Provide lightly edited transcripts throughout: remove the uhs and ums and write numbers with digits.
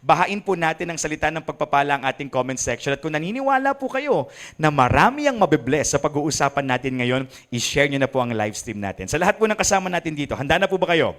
bahain po natin ang salita ng pagpapala ang ating comment section. At kung naniniwala po kayo na marami ang mabibless sa pag-uusapan natin ngayon, i-share nyo na po ang live stream natin. Sa lahat po ng kasama natin dito, handa na po ba kayo?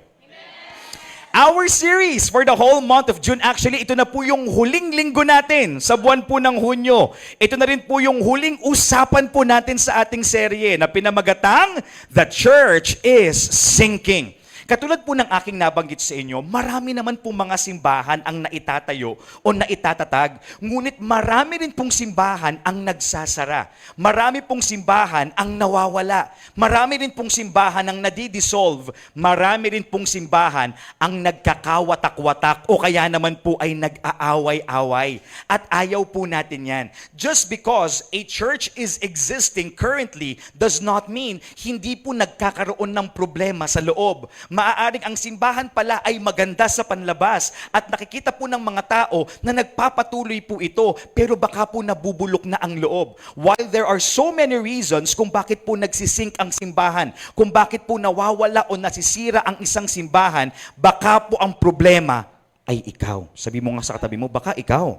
Our series for the whole month of June, actually, ito na po yung huling linggo natin sa buwan po ng Hunyo. Ito na rin po yung huling usapan po natin sa ating serye na pinamagatang The Church is Sinking. Katulad po ng aking nabanggit sa inyo, marami naman pong mga simbahan ang naitatayo o naitatag, ngunit marami rin pong simbahan ang nagsasara. Marami pong simbahan ang nawawala. Marami rin pong simbahan ang nadidissolve. Marami rin pong simbahan ang nagkakawatak-watak o kaya naman po ay nag-aaway-away. At ayaw po natin yan. Just because a church is existing currently does not mean hindi po nagkakaroon ng problema sa loob. Maaaring ang simbahan pala ay maganda sa panlabas at nakikita po ng mga tao na nagpapatuloy po ito pero baka po nabubulok na ang loob. While there are so many reasons kung bakit po nagsisink ang simbahan, kung bakit po nawawala o nasisira ang isang simbahan, baka po ang problema ay ikaw. Sabi mo nga sa katabi mo, baka ikaw.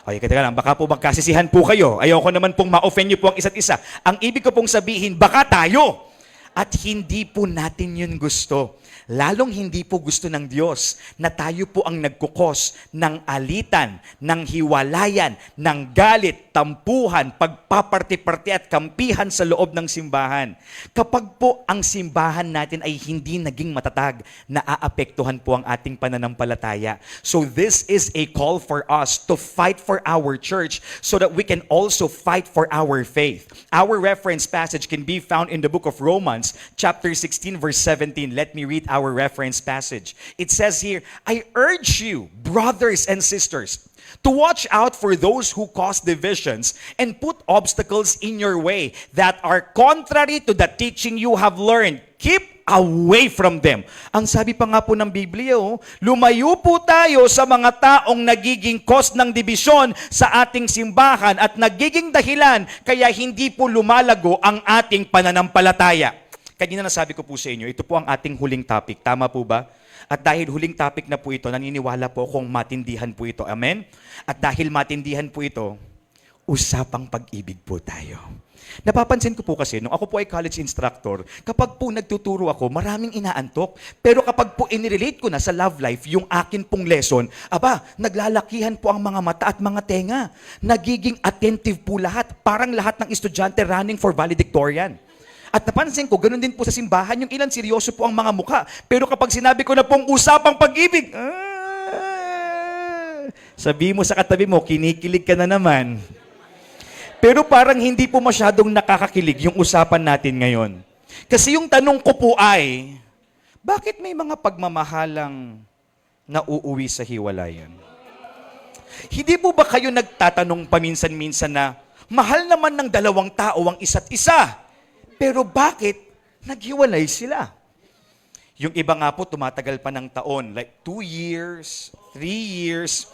Ay, kaya lang, baka po magkasisihan po kayo. Ayoko naman pong ma-offend niyo po ang isa't isa. Ang ibig ko pong sabihin, baka tayo. At hindi po natin yun gusto. Lalong hindi po gusto ng Diyos na tayo po ang nagkukos ng alitan, ng hiwalayan, ng galit, tampuhan, pagpaparte-parte at kampihan sa loob ng simbahan. Kapag po ang simbahan natin ay hindi naging matatag, naaapektuhan po ang ating pananampalataya. So this is a call for us to fight for our church so that we can also fight for our faith. Our reference passage can be found in the book of Romans, chapter 16, verse 17. Let me read our reference passage. It says here, I urge you, brothers and sisters, to watch out for those who cause divisions and put obstacles in your way that are contrary to the teaching you have learned. Keep away from them. Ang sabi pa nga po ng Biblia, lumayo po tayo sa mga taong nagiging cause ng dibisyon sa ating simbahan at nagiging dahilan kaya hindi po lumalago ang ating pananampalataya. Kanina nasabi ko po sa inyo, ito po ang ating huling topic. Tama po ba? At dahil huling topic na po ito, naniniwala po kung matindihan po ito. Amen? At dahil matindihan po ito, usapang pag-ibig po tayo. Napapansin ko po kasi, nung ako po ay college instructor, kapag po nagtuturo ako, maraming inaantok. Pero kapag po inirelate ko na sa love life, yung akin pong lesson, naglalakihan po ang mga mata at mga tenga. Nagiging attentive po lahat. Parang lahat ng estudyante running for valedictorian. At napansin ko, ganun din po sa simbahan, yung ilan seryoso po ang mga mukha. Pero kapag sinabi ko na pong usapang pag-ibig, sabi mo sa katabi mo, kinikilig ka na naman. Pero parang hindi po masyadong nakakakilig yung usapan natin ngayon. Kasi yung tanong ko po ay, bakit may mga pagmamahalang nauuwi sa hiwalayan? Hindi po ba kayo nagtatanong paminsan-minsan na, mahal naman ng dalawang tao ang isa't isa, pero bakit naghiwalay sila? Yung iba nga po, tumatagal pa ng taon. Like 2 years, 3 years.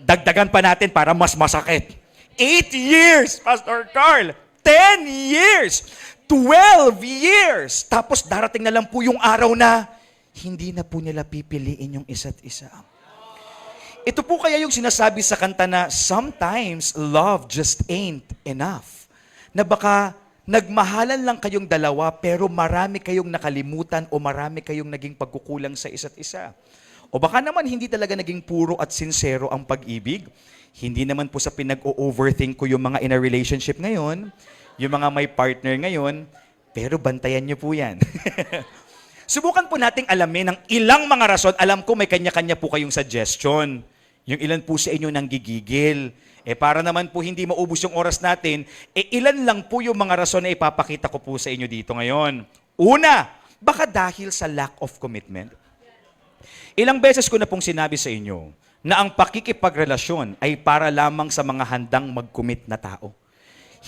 Dagdagan pa natin para mas masakit. 8 years, Pastor Carl. 10 years. 12 years. Tapos darating na lang po yung araw na hindi na po nila pipiliin yung isa't isa. Ito po kaya yung sinasabi sa kanta na, sometimes love just ain't enough. Na baka nagmahalan lang kayong dalawa pero marami kayong nakalimutan o marami kayong naging pagkukulang sa isa't isa. O baka naman hindi talaga naging puro at sincero ang pag-ibig. Hindi naman po sa pinag-o-overthink ko yung mga in a relationship ngayon, yung mga may partner ngayon, pero bantayan nyo po yan. Subukan po nating alamin ang ilang mga rason. Alam ko may kanya-kanya po kayong suggestion. Yung ilan po sa inyo nang gigigil. Para naman po hindi maubos yung oras natin, ilan lang po yung mga rason na ipapakita ko po sa inyo dito ngayon. Una, baka dahil sa lack of commitment. Ilang beses ko na pong sinabi sa inyo na ang pakikipagrelasyon ay para lamang sa mga handang mag-commit na tao.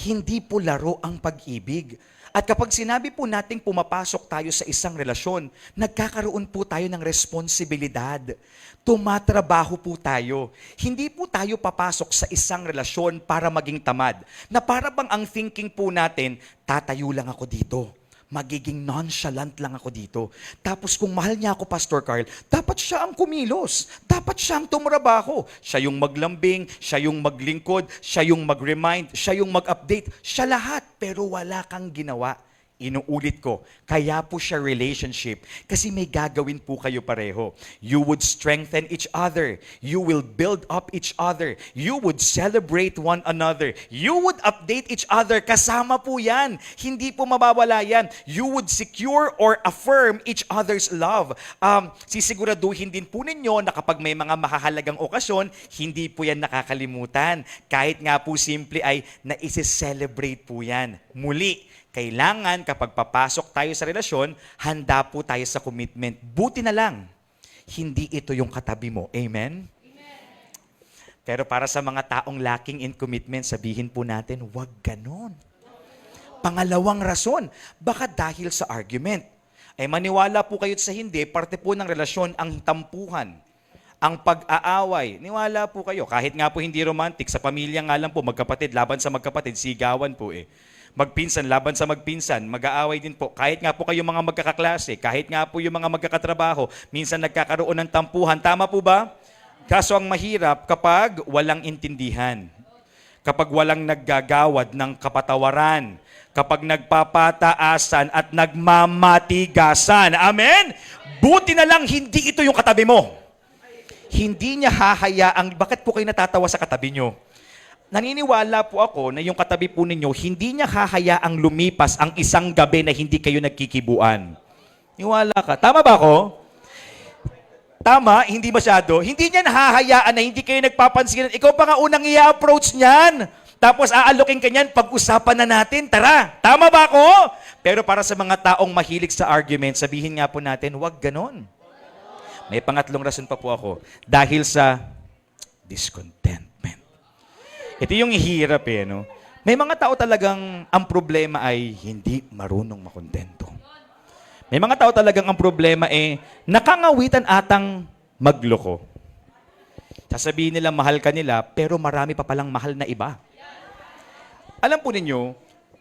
Hindi po laro ang pag-ibig. At kapag sinabi po nating pumapasok tayo sa isang relasyon, nagkakaroon po tayo ng responsibilidad. Tumatrabaho po tayo. Hindi po tayo papasok sa isang relasyon para maging tamad. Na para bang ang thinking po natin, tatayo lang ako dito. magiging nonchalant lang ako dito. Tapos kung mahal niya ako, Pastor Carl, dapat siya ang kumilos. Dapat siya ang tumrabaho. Siya yung maglambing, siya yung maglingkod, siya yung mag-remind, siya yung mag-update. Siya lahat, pero wala kang ginawa. Inuulit ko, kaya po siya relationship kasi may gagawin po kayo pareho. You would strengthen each other. You will build up each other. You would celebrate one another. You would update each other. Kasama po yan. Hindi po mabawala yan. You would secure or affirm each other's love. Sisiguraduhin din po ninyo na kapag may mga mahahalagang okasyon, hindi po yan nakakalimutan. Kahit nga po simple ay naisi-celebrate po yan. Muli, kailangan kapag papasok tayo sa relasyon, handa po tayo sa commitment. Buti na lang, hindi ito yung katabi mo. Amen? Pero para sa mga taong lacking in commitment, sabihin po natin, wag ganon. Pangalawang rason, baka dahil sa argument. Ay maniwala po kayo sa hindi, parte po ng relasyon ang tampuhan, ang pag-aaway. Niwala po kayo. Kahit nga po hindi romantic, sa pamilya nga lang po, magkapatid, laban sa magkapatid, sigawan po eh. Magpinsan, laban sa magpinsan, mag-aaway din po. Kahit nga po kayo mga magkakaklase, kahit nga po yung mga magkakatrabaho, minsan nagkakaroon ng tampuhan. Tama po ba? Kaso ang mahirap kapag walang intindihan, kapag walang naggagawad ng kapatawaran, kapag nagpapataasan at nagmamatigasan. Amen? Buti na lang hindi ito yung katabi mo. Hindi niya hahayaang, bakit po kayo natatawa sa katabi nyo? Naniniwala po ako na yung katabi po ninyo, hindi niya hahayaang lumipas ang isang gabi na hindi kayo nagkikibuan. Niwala ka. Tama ba ako? Tama? Hindi masyado? Hindi niya hahayaan na hindi kayo nagpapansin. Ikaw pa nga unang i-approach niyan. Tapos aalokin ka niyan, pag-usapan na natin. Tara. Tama ba ako? Pero para sa mga taong mahilig sa argument, sabihin nga po natin, wag ganon. May pangatlong rason pa po ako. Dahil sa discontent. Ito yung hirap eh, no? May mga tao talagang ang problema ay hindi marunong makontento. May mga tao talagang ang problema eh nakangawitan atang magloko. Sasabihin nila mahal ka nila, pero marami pa palang mahal na iba. Alam po ninyo,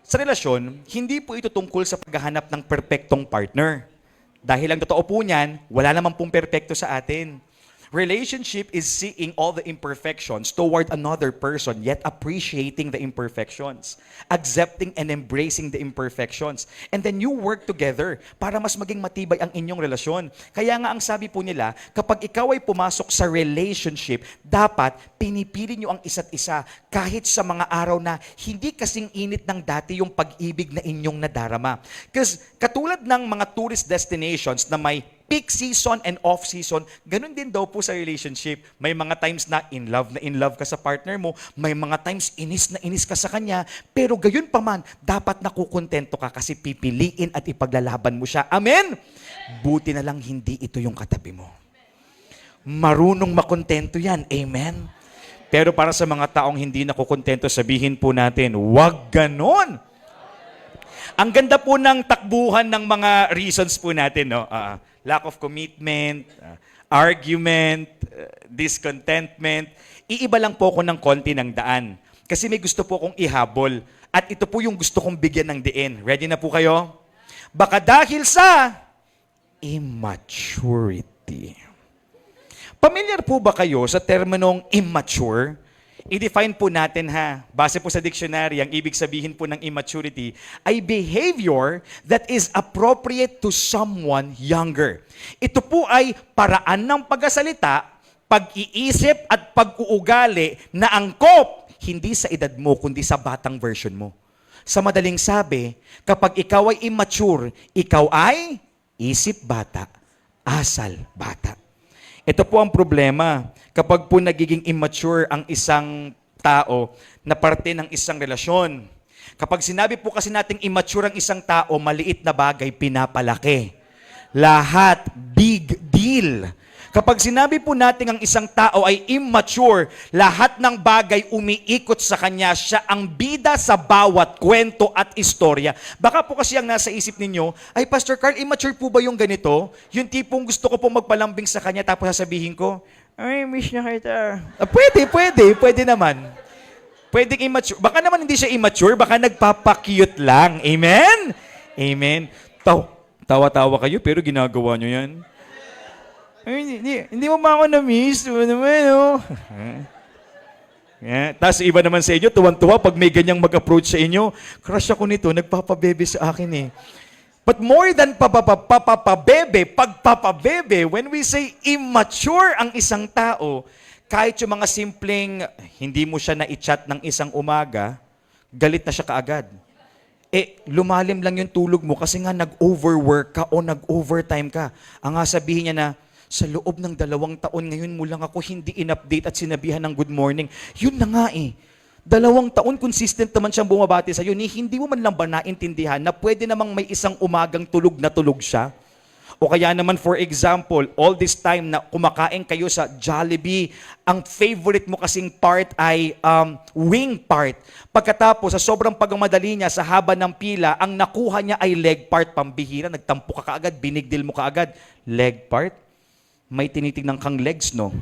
sa relasyon, hindi po ito tungkol sa paghahanap ng perpektong partner. Dahil ang totoo po niyan, wala naman pong perpekto sa atin. Relationship is seeing all the imperfections toward another person, yet appreciating the imperfections, accepting and embracing the imperfections. And then you work together para mas maging matibay ang inyong relasyon. Kaya nga ang sabi po nila, kapag ikaw ay pumasok sa relationship, dapat pinipili nyo ang isa't isa kahit sa mga araw na hindi kasing init ng dati yung pag-ibig na inyong nadarama. Kasi katulad ng mga tourist destinations na may peak season and off season, ganun din daw po sa relationship. May mga times na in love ka sa partner mo, may mga times inis na inis ka sa kanya, pero gayon pa man, dapat nakukontento ka kasi pipiliin at ipaglalaban mo siya. Amen? Buti na lang hindi ito yung katabi mo. Marunong makontento yan. Amen? Pero para sa mga taong hindi nakukontento, sabihin po natin, wag ganon. Ang ganda po ng takbuhan ng mga reasons po natin, no? Lack of commitment, argument, discontentment. Iiba lang po ako ng konti ng daan. Kasi may gusto po akong ihabol. At ito po yung gusto kong bigyan ng diin. Ready na po kayo? Baka dahil sa immaturity. Familiar po ba kayo sa terminong immature? I-define po natin ha. Base po sa dictionary, ang ibig sabihin po ng immaturity ay behavior that is appropriate to someone younger. Ito po ay paraan ng pagsasalita, pag-iisip at pag-uugali na angkop hindi sa edad mo kundi sa batang version mo. Sa madaling sabi, kapag ikaw ay immature, ikaw ay isip bata, asal bata. Ito po ang problema. Kapag po nagiging immature ang isang tao na parte ng isang relasyon. Kapag sinabi po kasi nating immature ang isang tao, maliit na bagay pinapalaki. Lahat big deal. Kapag sinabi po natin ang isang tao ay immature, lahat ng bagay umiikot sa kanya, siya ang bida sa bawat kwento at istorya. Baka po kasi ang nasa isip ninyo, ay Pastor Carl, immature po ba yung ganito? Yung tipong gusto ko po magpalambing sa kanya tapos sasabihin ko, ay, miss na kita. Pwede naman. Pwedeng immature. Baka naman hindi siya immature, baka nagpapakute lang. Amen? Amen? Tawa-tawa kayo pero ginagawa nyo yan. Ay, hindi mo ba ako na-miss? Ano naman, oh? Yeah. Tapos iba naman sa inyo, tuwan-tuwa pag may ganyang mag-approach sa inyo. Crush ako nito, nagpapabebe sa akin eh. But more than pagpapabebe, when we say immature ang isang tao, kahit yung mga simpleng hindi mo siya na-chat ng isang umaga, galit na siya kaagad. Lumalim lang yung tulog mo kasi nga nag-overwork ka o nag-overtime ka. Ang nga sabihin niya na, sa loob ng 2 taon ngayon mo lang ako hindi in-update at sinabihan ng good morning. Yun na nga eh. 2 taon, consistent naman siyang bumabati sa'yo. Hindi mo man lang ba naintindihan na pwede namang may isang umagang tulog na tulog siya? O kaya naman, for example, all this time na kumakain kayo sa Jollibee, ang favorite mo kasing part ay wing part. Pagkatapos, sa sobrang pagmamadali niya, sa haba ng pila, ang nakuha niya ay leg part. Pambihira, nagtampo ka kaagad, binigdil mo kaagad. Leg part? May tinitignan kang legs, no?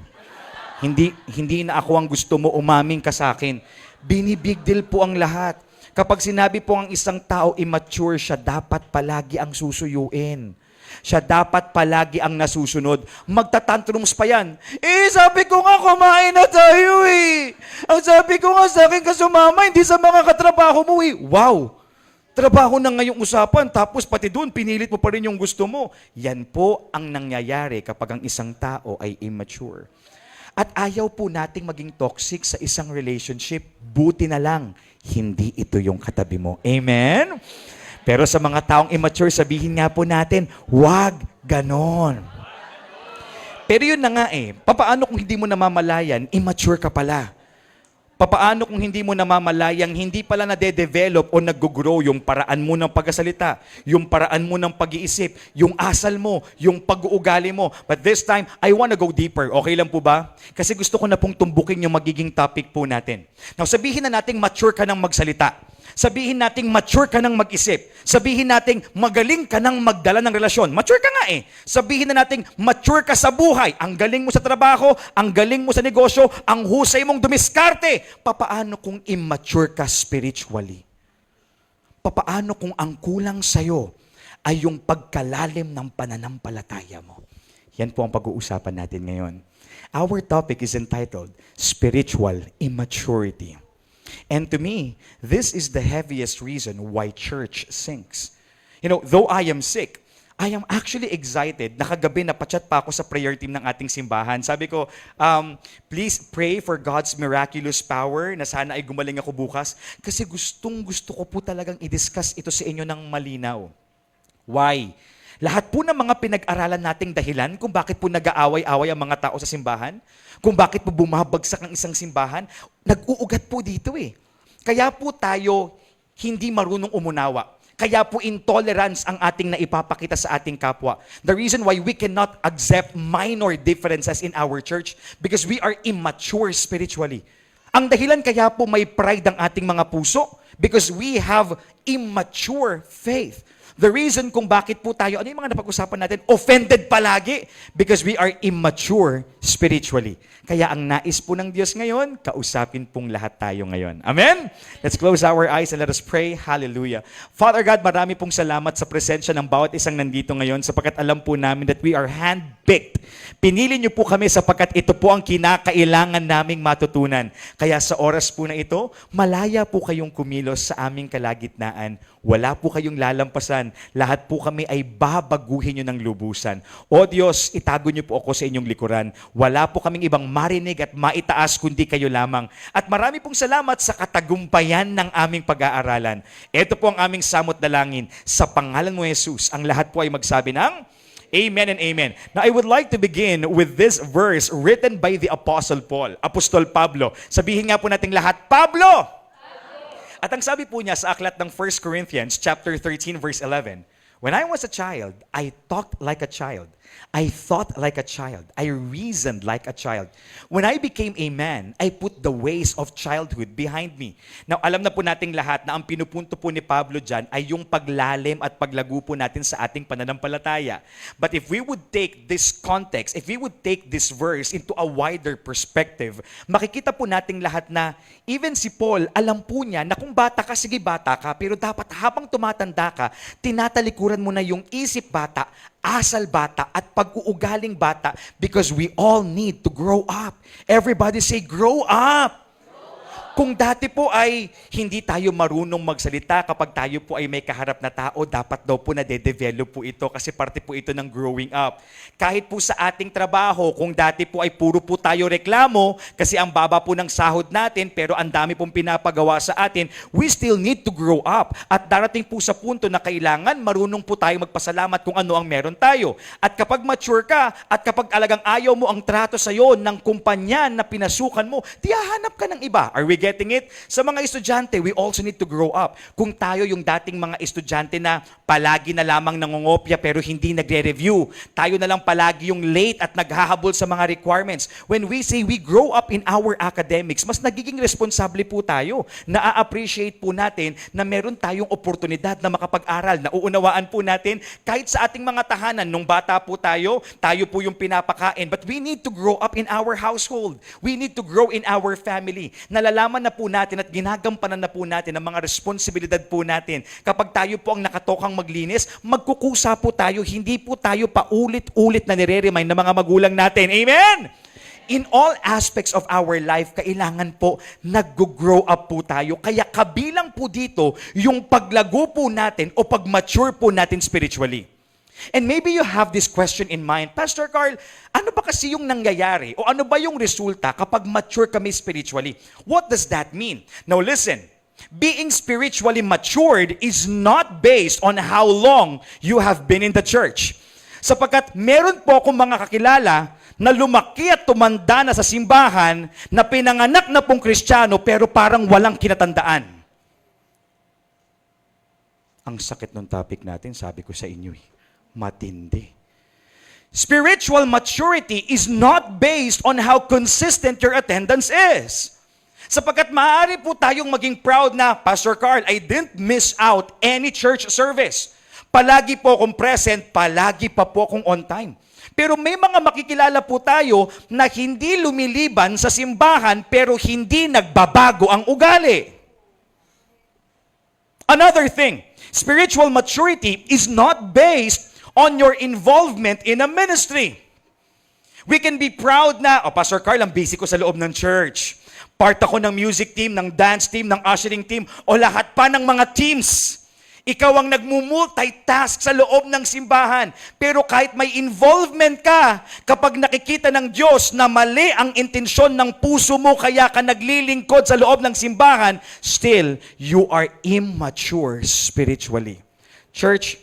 Hindi na ako ang gusto mo, umaming ka sa akin. Binibig deal po ang lahat. Kapag sinabi po ang isang tao immature siya, dapat palagi ang susuyuin. Siya dapat palagi ang nasusunod. Magtatantrums pa yan. Sabi ko nga kumain na tayo eh. Ang sabi ko nga sa akin ka sumama, hindi sa mga katrabaho mo eh. Wow! Trabaho na ngayong usapan, tapos pati doon, pinilit mo pa rin yung gusto mo. Yan po ang nangyayari kapag ang isang tao ay immature. At ayaw po nating maging toxic sa isang relationship. Buti na lang, hindi ito yung katabi mo. Amen? Pero sa mga taong immature, sabihin nga po natin, wag ganon. Pero yun na nga eh, papaano kung hindi mo namamalayan, immature ka pala? Papaano kung hindi mo namamalayang hindi pala nade-develop o nag-grow yung paraan mo ng pagsasalita, yung paraan mo ng pag-iisip, yung asal mo, yung pag-uugali mo. But this time, I wanna go deeper. Okay lang po ba? Kasi gusto ko na pong tumbukin yung magiging topic po natin. Now, sabihin na nating mature ka ng magsalita. Sabihin nating mature ka ng mag-isip. Sabihin nating magaling ka ng magdala ng relasyon. Mature ka nga eh. Sabihin na nating mature ka sa buhay. Ang galing mo sa trabaho, ang galing mo sa negosyo, ang husay mong dumiskarte. Papaano kung immature ka spiritually? Papaano kung ang kulang sa'yo ay yung pagkalalim ng pananampalataya mo? Yan po ang pag-uusapan natin ngayon. Our topic is entitled Spiritual Immaturity. And to me, this is the heaviest reason why church sinks. You know, though I am sick, I am actually excited. Nakagabi, napachat pa ako sa prayer team ng ating simbahan. Sabi ko, please pray for God's miraculous power na sana ay gumaling ako bukas. Kasi gusto ko po talagang i-discuss ito sa inyo ng malinaw. Why? Lahat po ng mga pinag-aralan nating dahilan kung bakit po nag-aaway-away ang mga tao sa simbahan, kung bakit po bumabagsak ang isang simbahan, nag-uugat po dito eh. Kaya po tayo hindi marunong umunawa. Kaya po intolerance ang ating naipapakita sa ating kapwa. The reason why we cannot accept minor differences in our church because we are immature spiritually. Ang dahilan kaya po may pride ang ating mga puso because we have immature faith. The reason kung bakit po tayo, ano yung mga napag-usapan natin? Offended palagi because we are immature spiritually. Kaya ang nais po ng Diyos ngayon, kausapin pong lahat tayo ngayon. Amen? Let's close our eyes and let us pray. Hallelujah. Father God, marami pong salamat sa presensya ng bawat isang nandito ngayon sapagkat alam po namin that we are handpicked. Pinili niyo po kami sapagkat ito po ang kinakailangan naming matutunan. Kaya sa oras po na ito, malaya po kayong kumilos sa aming kalagitnaan. Wala po kayong lalampasan. Lahat po kami ay babaguhin nyo ng lubusan. O Diyos, itago nyo po ako sa inyong likuran. Wala po kaming ibang marinig at maitaas kundi kayo lamang. At marami pong salamat sa katagumpayan ng aming pag-aaralan. Ito po ang aming samot dalangin. Sa pangalan mo, Jesus, ang lahat po ay magsabi ng Amen and amen. Now, I would like to begin with this verse written by the Apostle Paul, Apostol Pablo. Sabihin nga po nating lahat, Pablo! At ang sabi po niya sa aklat ng 1 Corinthians chapter 13 verse 11, when I was a child, I talked like a child. I thought like a child. I reasoned like a child. When I became a man, I put the ways of childhood behind me. Now, alam na po nating lahat na ang pinupunto po ni Pablo dyan ay yung paglalim at paglago po natin sa ating pananampalataya. But if we would take this context, if we would take this verse into a wider perspective, makikita po nating lahat na even si Paul, alam po niya na kung bata ka, sige bata ka, pero dapat habang tumatanda ka, tinatalikuran mo na yung isip bata, asal bata at pag-uugaling bata because we all need to grow up. Everybody say, grow up! Kung dati po ay hindi tayo marunong magsalita, kapag tayo po ay may kaharap na tao, dapat daw po na-develop po ito kasi parte po ito ng growing up. Kahit po sa ating trabaho, kung dati po ay puro po tayo reklamo kasi ang baba po ng sahod natin pero ang dami pong pinapagawa sa atin, we still need to grow up. At darating po sa punto na kailangan marunong po tayo magpasalamat kung ano ang meron tayo. At kapag mature ka at kapag alagang ayaw mo ang trato sa'yo ng kumpanya na pinasukan mo, tiyahanap ka ng iba. Are we getting it? Sa mga estudyante, we also need to grow up. Kung tayo yung dating mga estudyante na palagi na lamang nangungopya pero hindi nagre-review, tayo na lang palagi yung late at naghahabol sa mga requirements. When we say we grow up in our academics, mas nagiging responsable po tayo. Na-appreciate po natin na meron tayong oportunidad na makapag-aral. Nauunawaan po natin kahit sa ating mga tahanan, nung bata po tayo po yung pinapakain. But we need to grow up in our household. We need to grow in our family. Nalalaman na po natin at ginagampanan na po natin ang mga responsibilidad po natin. Kapag tayo po ang nakatokang maglinis, magkukusa po tayo, hindi po tayo paulit-ulit na nire-remind ng mga magulang natin. Amen! In all aspects of our life, kailangan po nag-grow up po tayo. Kaya kabilang po dito yung paglago po natin o pag-mature po natin spiritually. And maybe you have this question in mind, Pastor Carl, ano ba kasi yung nangyayari o ano ba yung resulta kapag mature kami spiritually? What does that mean? Now listen, being spiritually matured is not based on how long you have been in the church. Sapagkat meron po akong mga kakilala na lumaki at tumanda na sa simbahan na pinanganak na pong Kristiyano pero parang walang kinatandaan. Ang sakit ng topic natin, sabi ko sa inyo matindi. Spiritual maturity is not based on how consistent your attendance is. Sapagkat maaari po tayong maging proud na, Pastor Carl, I didn't miss out any church service. Palagi po akong present, palagi pa po akong on time. Pero may mga makikilala po tayo na hindi lumiliban sa simbahan pero hindi nagbabago ang ugali. Another thing, spiritual maturity is not based on your involvement in a ministry. We can be proud na, Pastor Carl, ang busy ko sa loob ng church. Part ako ng music team, ng dance team, ng ushering team, o lahat pa ng mga teams. Ikaw ang nagmumultitask sa loob ng simbahan. Pero kahit may involvement ka, kapag nakikita ng Diyos na mali ang intensyon ng puso mo, kaya ka naglilingkod sa loob ng simbahan, still, you are immature spiritually. Church,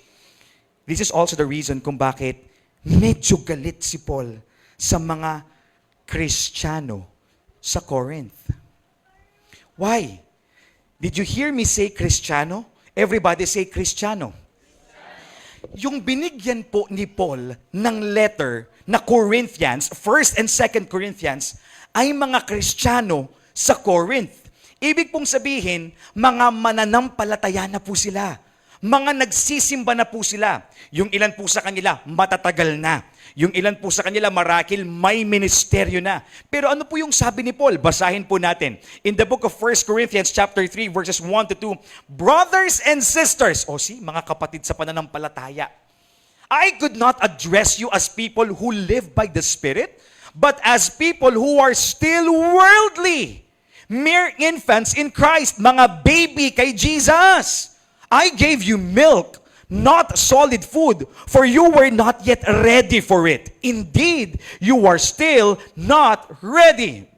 this is also the reason kung bakit medyo galit si Paul sa mga Kristiyano sa Corinth. Why? Did you hear me say Kristiyano? Everybody say Kristiyano. Yung binigyan po ni Paul ng letter na Corinthians, 1st and 2nd Corinthians, ay mga Kristiyano sa Corinth. Ibig pong sabihin, mga mananampalataya na po sila. Mga nagsisimba na po sila. Yung ilan po sa kanila, matatagal na. Yung ilan po sa kanila, marakil, may ministeryo na. Pero ano po yung sabi ni Paul? Basahin po natin. In the book of 1 Corinthians chapter 3, verses 1 to 2, Brothers and sisters, mga kapatid sa pananampalataya, I could not address you as people who live by the Spirit, but as people who are still worldly, mere infants in Christ, mga baby kay Jesus. I gave you milk, not solid food, for you were not yet ready for it. Indeed, you are still not ready.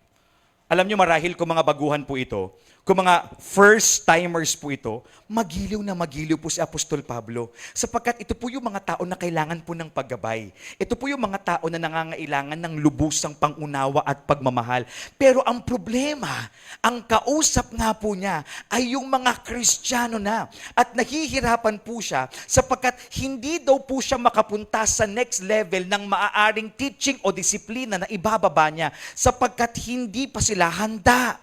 Alam nyo marahil kung mga baguhan po ito, Kung mga first-timers po ito, magiliw na magiliw po si Apostol Pablo. Sapagkat ito po yung mga tao na kailangan po ng paggabay. Ito po yung mga tao na nangangailangan ng lubusang pangunawa at pagmamahal. Pero ang problema, ang kausap nga po niya ay yung mga Kristiyano na. At nahihirapan po siya sapagkat hindi daw po siya makapunta sa next level ng maaaring teaching o disiplina na ibababa niya sapagkat hindi pa sila handa.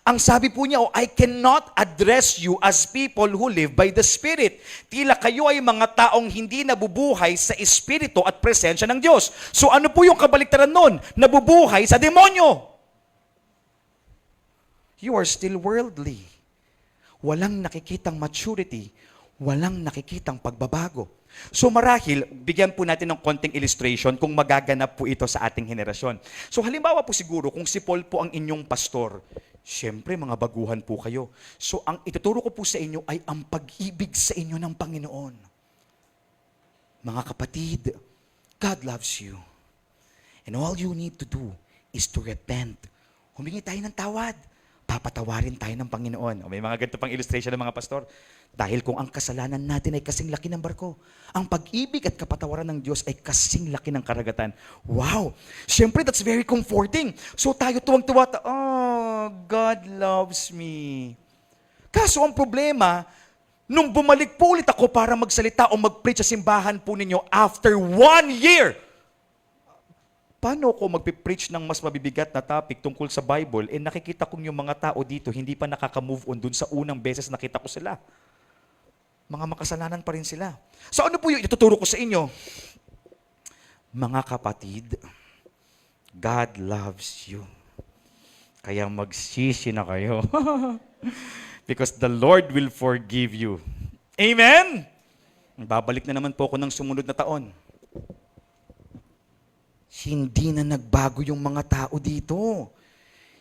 Ang sabi po niya, I cannot address you as people who live by the Spirit. Tila kayo ay mga taong hindi nabubuhay sa Espiritu at presensya ng Diyos. So ano po yung kabaliktaran nun? Nabubuhay sa demonyo. You are still worldly. Walang nakikitang maturity. Walang nakikitang pagbabago. So marahil, bigyan po natin ng konting illustration kung magaganap po ito sa ating henerasyon. So halimbawa po siguro, kung si Paul po ang inyong pastor, siyempre, mga baguhan po kayo. So, ang ituturo ko po sa inyo ay ang pag-ibig sa inyo ng Panginoon. Mga kapatid, God loves you. And all you need to do is to repent. Humingi tayo ng tawad. Papatawarin tayo ng Panginoon. O, may mga ganito pang illustration ng mga pastor. Dahil kung ang kasalanan natin ay kasing laki ng barko, ang pag-ibig at kapatawaran ng Diyos ay kasing laki ng karagatan. Wow! Siyempre, that's very comforting. So tayo tuwang-tuwa, oh, God loves me. Kaso ang problema, nung bumalik po ulit ako para magsalita o mag-preach sa simbahan po ninyo after 1 year, paano ko magpipreach ng mas mabibigat na topic tungkol sa Bible, nakikita kong yung mga tao dito hindi pa nakaka-move on dun sa unang beses nakita ko sila. Mga makasalanan pa rin sila. So ano po yung ituturo ko sa inyo? Mga kapatid, God loves you. Kaya magsisi na kayo. Because the Lord will forgive you. Amen? Babalik na naman po ako ng sumunod na taon. Hindi na nagbago yung mga tao dito.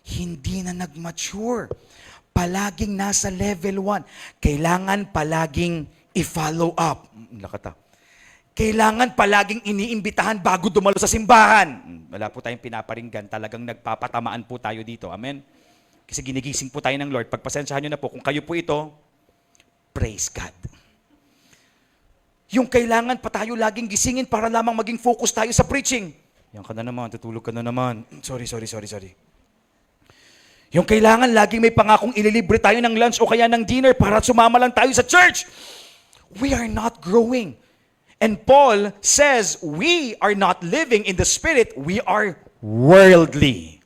Hindi na nag-mature. Palaging nasa level 1. Kailangan palaging i-follow up. Lakata. Kailangan palaging iniimbitahan bago dumalo sa simbahan. Wala po tayong pinaparinggan. Talagang nagpapatamaan po tayo dito. Amen? Kasi ginigising po tayo ng Lord. Pagpasensyahan nyo na po. Kung kayo po ito, praise God. Yung kailangan pa tayo laging gisingin para lamang maging focus tayo sa preaching. Yan ka na naman, tutulog ka na naman. Sorry. Yung kailangan laging may pangakong ililibre tayo ng lunch o kaya ng dinner para sumama lang tayo sa church. We are not growing. And Paul says, we are not living in the Spirit, we are worldly.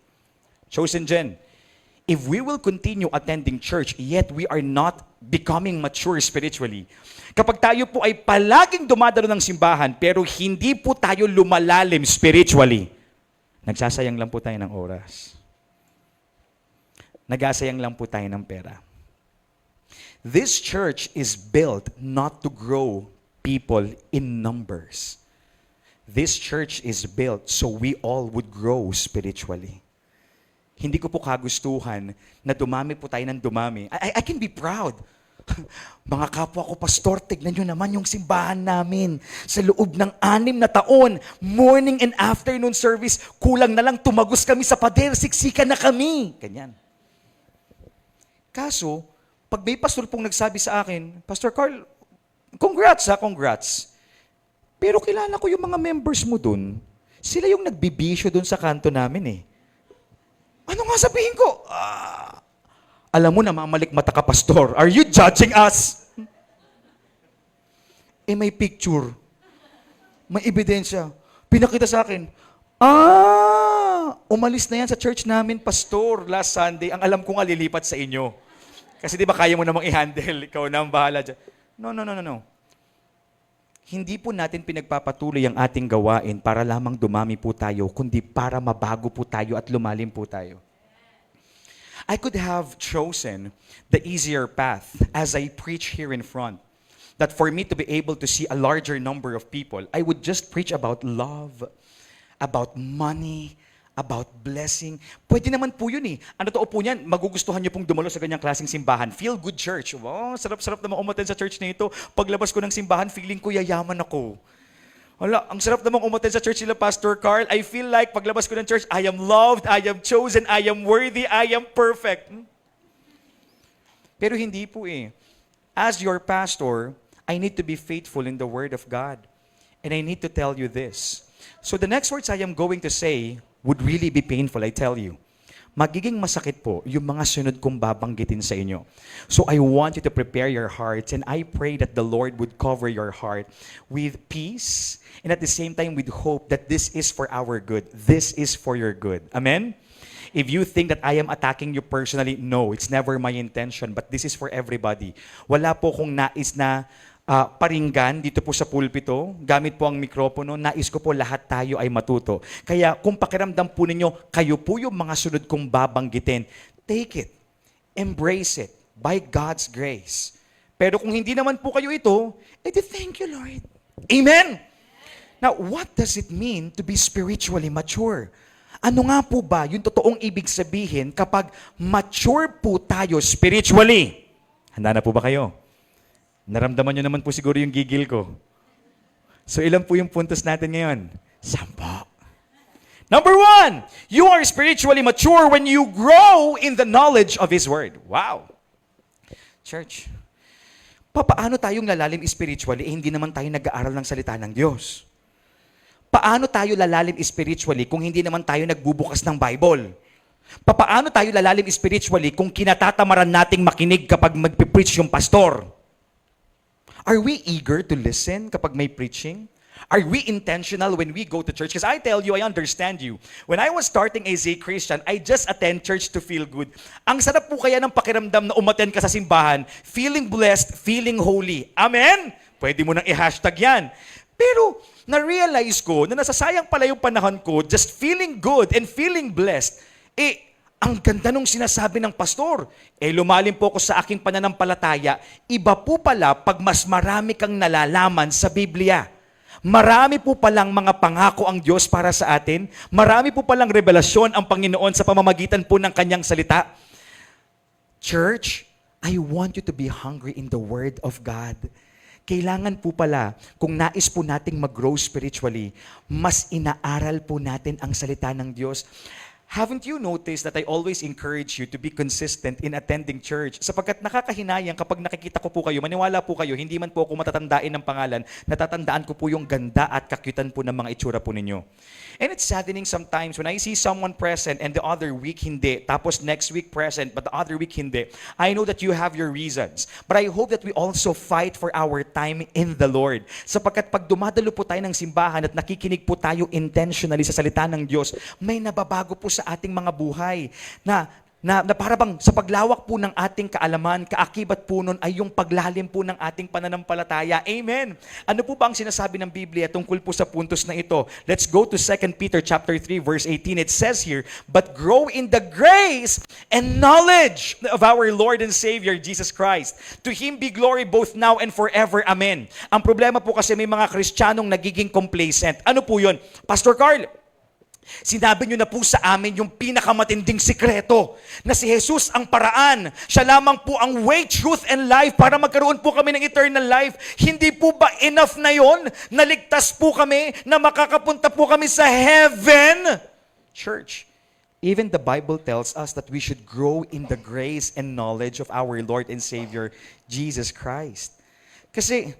Chosen Gen, if we will continue attending church, yet we are not becoming mature spiritually, kapag tayo po ay palaging dumadalo ng simbahan, pero hindi po tayo lumalalim spiritually, nagsasayang lang po tayo ng oras. Nagsasayang lang po tayo ng pera. This church is built not to grow people in numbers. This church is built so we all would grow spiritually. Hindi ko po kagustuhan na dumami po tayo ng dumami. I can be proud. Mga kapwa ko, pastor, tignan nyo naman yung simbahan namin. Sa loob ng 6 na taon, morning and afternoon service, kulang na lang tumagos kami sa pader, siksikan na kami. Ganyan. Kaso, pag may pastor pong nagsabi sa akin, Pastor Carl, congrats. Pero kilala ko yung mga members mo dun. Sila yung nagbibisyo dun sa kanto namin eh. Ano nga sabihin ko? Alam mo na, mamalikmata ka, pastor. Are you judging us? May picture. May ebidensya. Pinakita sa akin. Umalis na yan sa church namin, pastor, last Sunday. Ang alam ko nga lilipat sa inyo. Kasi di ba kaya mo namang i-handle? Ikaw na ang bahala dyan. No. Hindi po natin pinagpapatuloy ang ating gawain para lamang dumami po tayo, kundi para mabago po tayo at lumalim po tayo. I could have chosen the easier path as I preach here in front. That for me to be able to see a larger number of people, I would just preach about love, about money, about blessing. Pwede naman po yun eh. Ano totoo po niyan, magugustuhan niyo pong dumalo sa ganyang klaseng simbahan. Feel good church. Wow, sarap-sarap naman umattend sa church na ito. Paglabas ko ng simbahan, feeling ko yayaman ako. Wala, ang sarap namang umattend sa church nila, Pastor Carl. I feel like paglabas ko ng church, I am loved, I am chosen, I am worthy, I am perfect. Pero hindi po eh. As your pastor, I need to be faithful in the Word of God. And I need to tell you this. So the next words I am going to say would really be painful, I tell you. Magiging masakit po yung mga sunod kong babanggitin sa inyo. So I want you to prepare your hearts, and I pray that the Lord would cover your heart with peace and at the same time with hope that this is for our good. This is for your good. Amen? If you think that I am attacking you personally, no, it's never my intention, but this is for everybody. Wala po kong nais na paringgan dito po sa pulpito, gamit po ang mikropono, nais ko po lahat tayo ay matuto. Kaya kung pakiramdam po ninyo, kayo po yung mga sunod kong babanggitin, take it, embrace it, by God's grace. Pero kung hindi naman po kayo ito, edi thank you, Lord. Amen? Now, what does it mean to be spiritually mature? Ano nga po ba yung totoong ibig sabihin kapag mature po tayo spiritually? Handa na po ba kayo? Naramdaman nyo naman po siguro yung gigil ko. So ilan po yung puntos natin ngayon? 10. Number 1, you are spiritually mature when you grow in the knowledge of His Word. Wow! Church, paano tayong lalalim spiritually? Hindi naman tayo nag-aaral ng salita ng Diyos. Paano tayo lalalim spiritually kung hindi naman tayo nagbubukas ng Bible? Paano tayo lalalim spiritually kung kinatatamaran nating makinig kapag magpipreach yung pastor? Are we eager to listen kapag may preaching? Are we intentional when we go to church? Because I tell you, I understand you. When I was starting as a Christian, I just attend church to feel good. Ang sarap po kaya ng pakiramdam na umattend ka sa simbahan, feeling blessed, feeling holy. Amen? Pwede mo nang i-hashtag yan. Pero na-realize ko na nasasayang pala yung panahon ko just feeling good and feeling blessed. Ang ganda nung sinasabi ng pastor. Lumalim po ako sa aking pananampalataya. Iba po pala pag mas marami kang nalalaman sa Biblia. Marami po palang mga pangako ang Diyos para sa atin. Marami po palang revelasyon ang Panginoon sa pamamagitan po ng Kanyang salita. Church, I want you to be hungry in the Word of God. Kailangan po pala, kung nais po nating mag-grow spiritually, mas inaaral po natin ang salita ng Diyos. Haven't you noticed that I always encourage you to be consistent in attending church? Sapagkat nakakahinayang kapag nakikita ko po kayo, maniwala po kayo, hindi man po ako matatandain ng pangalan, natatandaan ko po yung ganda at kakyutan po ng mga itsura po ninyo. And it's saddening sometimes when I see someone present and the other week hindi, tapos next week present but the other week hindi. I know that you have your reasons, but I hope that we also fight for our time in the Lord. Sapagkat pag dumadalo po tayo ng simbahan at nakikinig po tayo intentionally sa salita ng Diyos, may nababago po sa ating mga buhay na para bang sa paglawak po ng ating kaalaman, kaakibat po nun ay yung paglalim po ng ating pananampalataya. Amen. Ano po ba ang sinasabi ng Biblia tungkol po sa puntos na ito? Let's go to 2 Peter chapter 3 verse 18. It says here, "But grow in the grace and knowledge of our Lord and Savior Jesus Christ. To Him be glory both now and forever. Amen." Ang problema po kasi may mga Kristiyanong nagiging complacent. Ano po yun? Pastor Carl, sinabi nyo na po sa amin yung pinakamatinding sikreto na si Jesus ang paraan. Siya lamang po ang way, truth, and life para magkaroon po kami ng eternal life. Hindi po ba enough na yon? Naligtas po kami, na makakapunta po kami sa heaven? Church, even the Bible tells us that we should grow in the grace and knowledge of our Lord and Savior, Jesus Christ. Kasi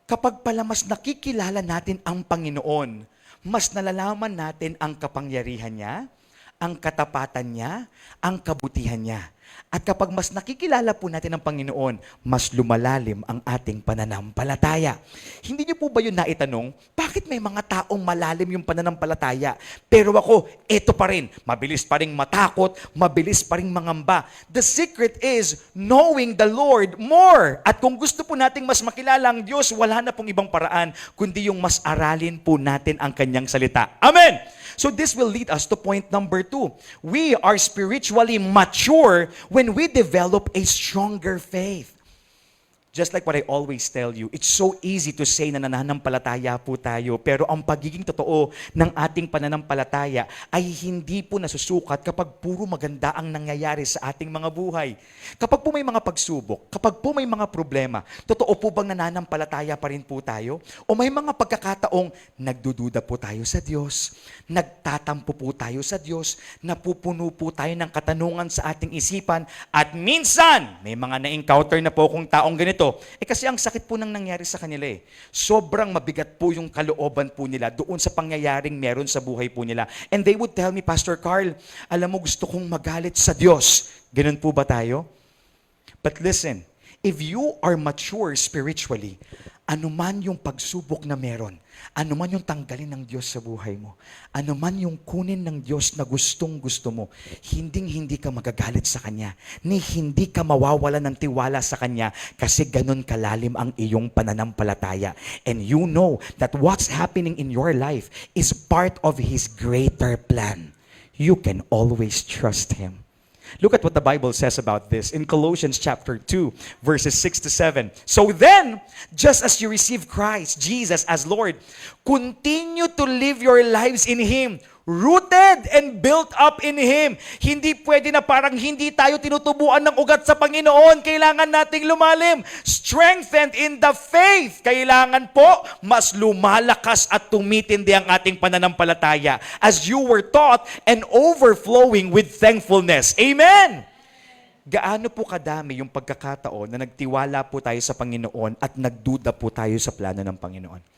kapag pala mas nakikilala natin ang Panginoon, mas nalalaman natin ang kapangyarihan niya, ang katapatan niya, ang kabutihan niya. At kapag mas nakikilala po natin ang Panginoon, mas lumalalim ang ating pananampalataya. Hindi niyo po ba yun naitanong? Bakit may mga taong malalim yung pananampalataya? Pero ako, eto pa rin. Mabilis pa rin matakot, mabilis pa rin mangamba. The secret is knowing the Lord more. At kung gusto po nating mas makilala ang Diyos, wala na pong ibang paraan, kundi yung mas aralin po natin ang Kanyang salita. Amen! So this will lead us to point number 2. We are spiritually mature when we develop a stronger faith. just like what I always tell you, it's so easy to say na nananampalataya po tayo, pero ang pagiging totoo ng ating pananampalataya ay hindi po nasusukat kapag puro maganda ang nangyayari sa ating mga buhay. Kapag po may mga pagsubok, kapag po may mga problema, totoo po bang nananampalataya pa rin po tayo? O may mga pagkakataong nagdududa po tayo sa Diyos, nagtatampo po tayo sa Diyos, napupuno po tayo ng katanungan sa ating isipan, at minsan, may mga na-encounter na po kung taong ganito, kasi ang sakit po nang nangyari sa kanila eh. Sobrang mabigat po yung kalooban po nila doon sa pangyayaring meron sa buhay po nila. And they would tell me, Pastor Carl, alam mo gusto kong magalit sa Diyos. Ganun po ba tayo? But listen, if you are mature spiritually, anuman yung pagsubok na meron, anuman yung tanggalin ng Diyos sa buhay mo, anuman yung kunin ng Diyos na gustong-gusto mo, hindi ka magagalit sa Kanya, ni hindi ka mawawala ng tiwala sa Kanya kasi ganun kalalim ang iyong pananampalataya. And you know that what's happening in your life is part of His greater plan. You can always trust Him. Look at what the Bible says about this in Colossians chapter 2, verses 6 to 7. So then, just as you receive Christ, Jesus as Lord, continue to live your lives in Him, rooted and built up in Him. Hindi pwede na parang hindi tayo tinutubuan ng ugat sa Panginoon. Kailangan nating lumalim. Strengthened in the faith. Kailangan po mas lumalakas at tumitindi ang ating pananampalataya as you were taught and overflowing with thankfulness. Amen! Gaano po kadami yung pagkakataon na nagtiwala po tayo sa Panginoon at nagduda po tayo sa plano ng Panginoon?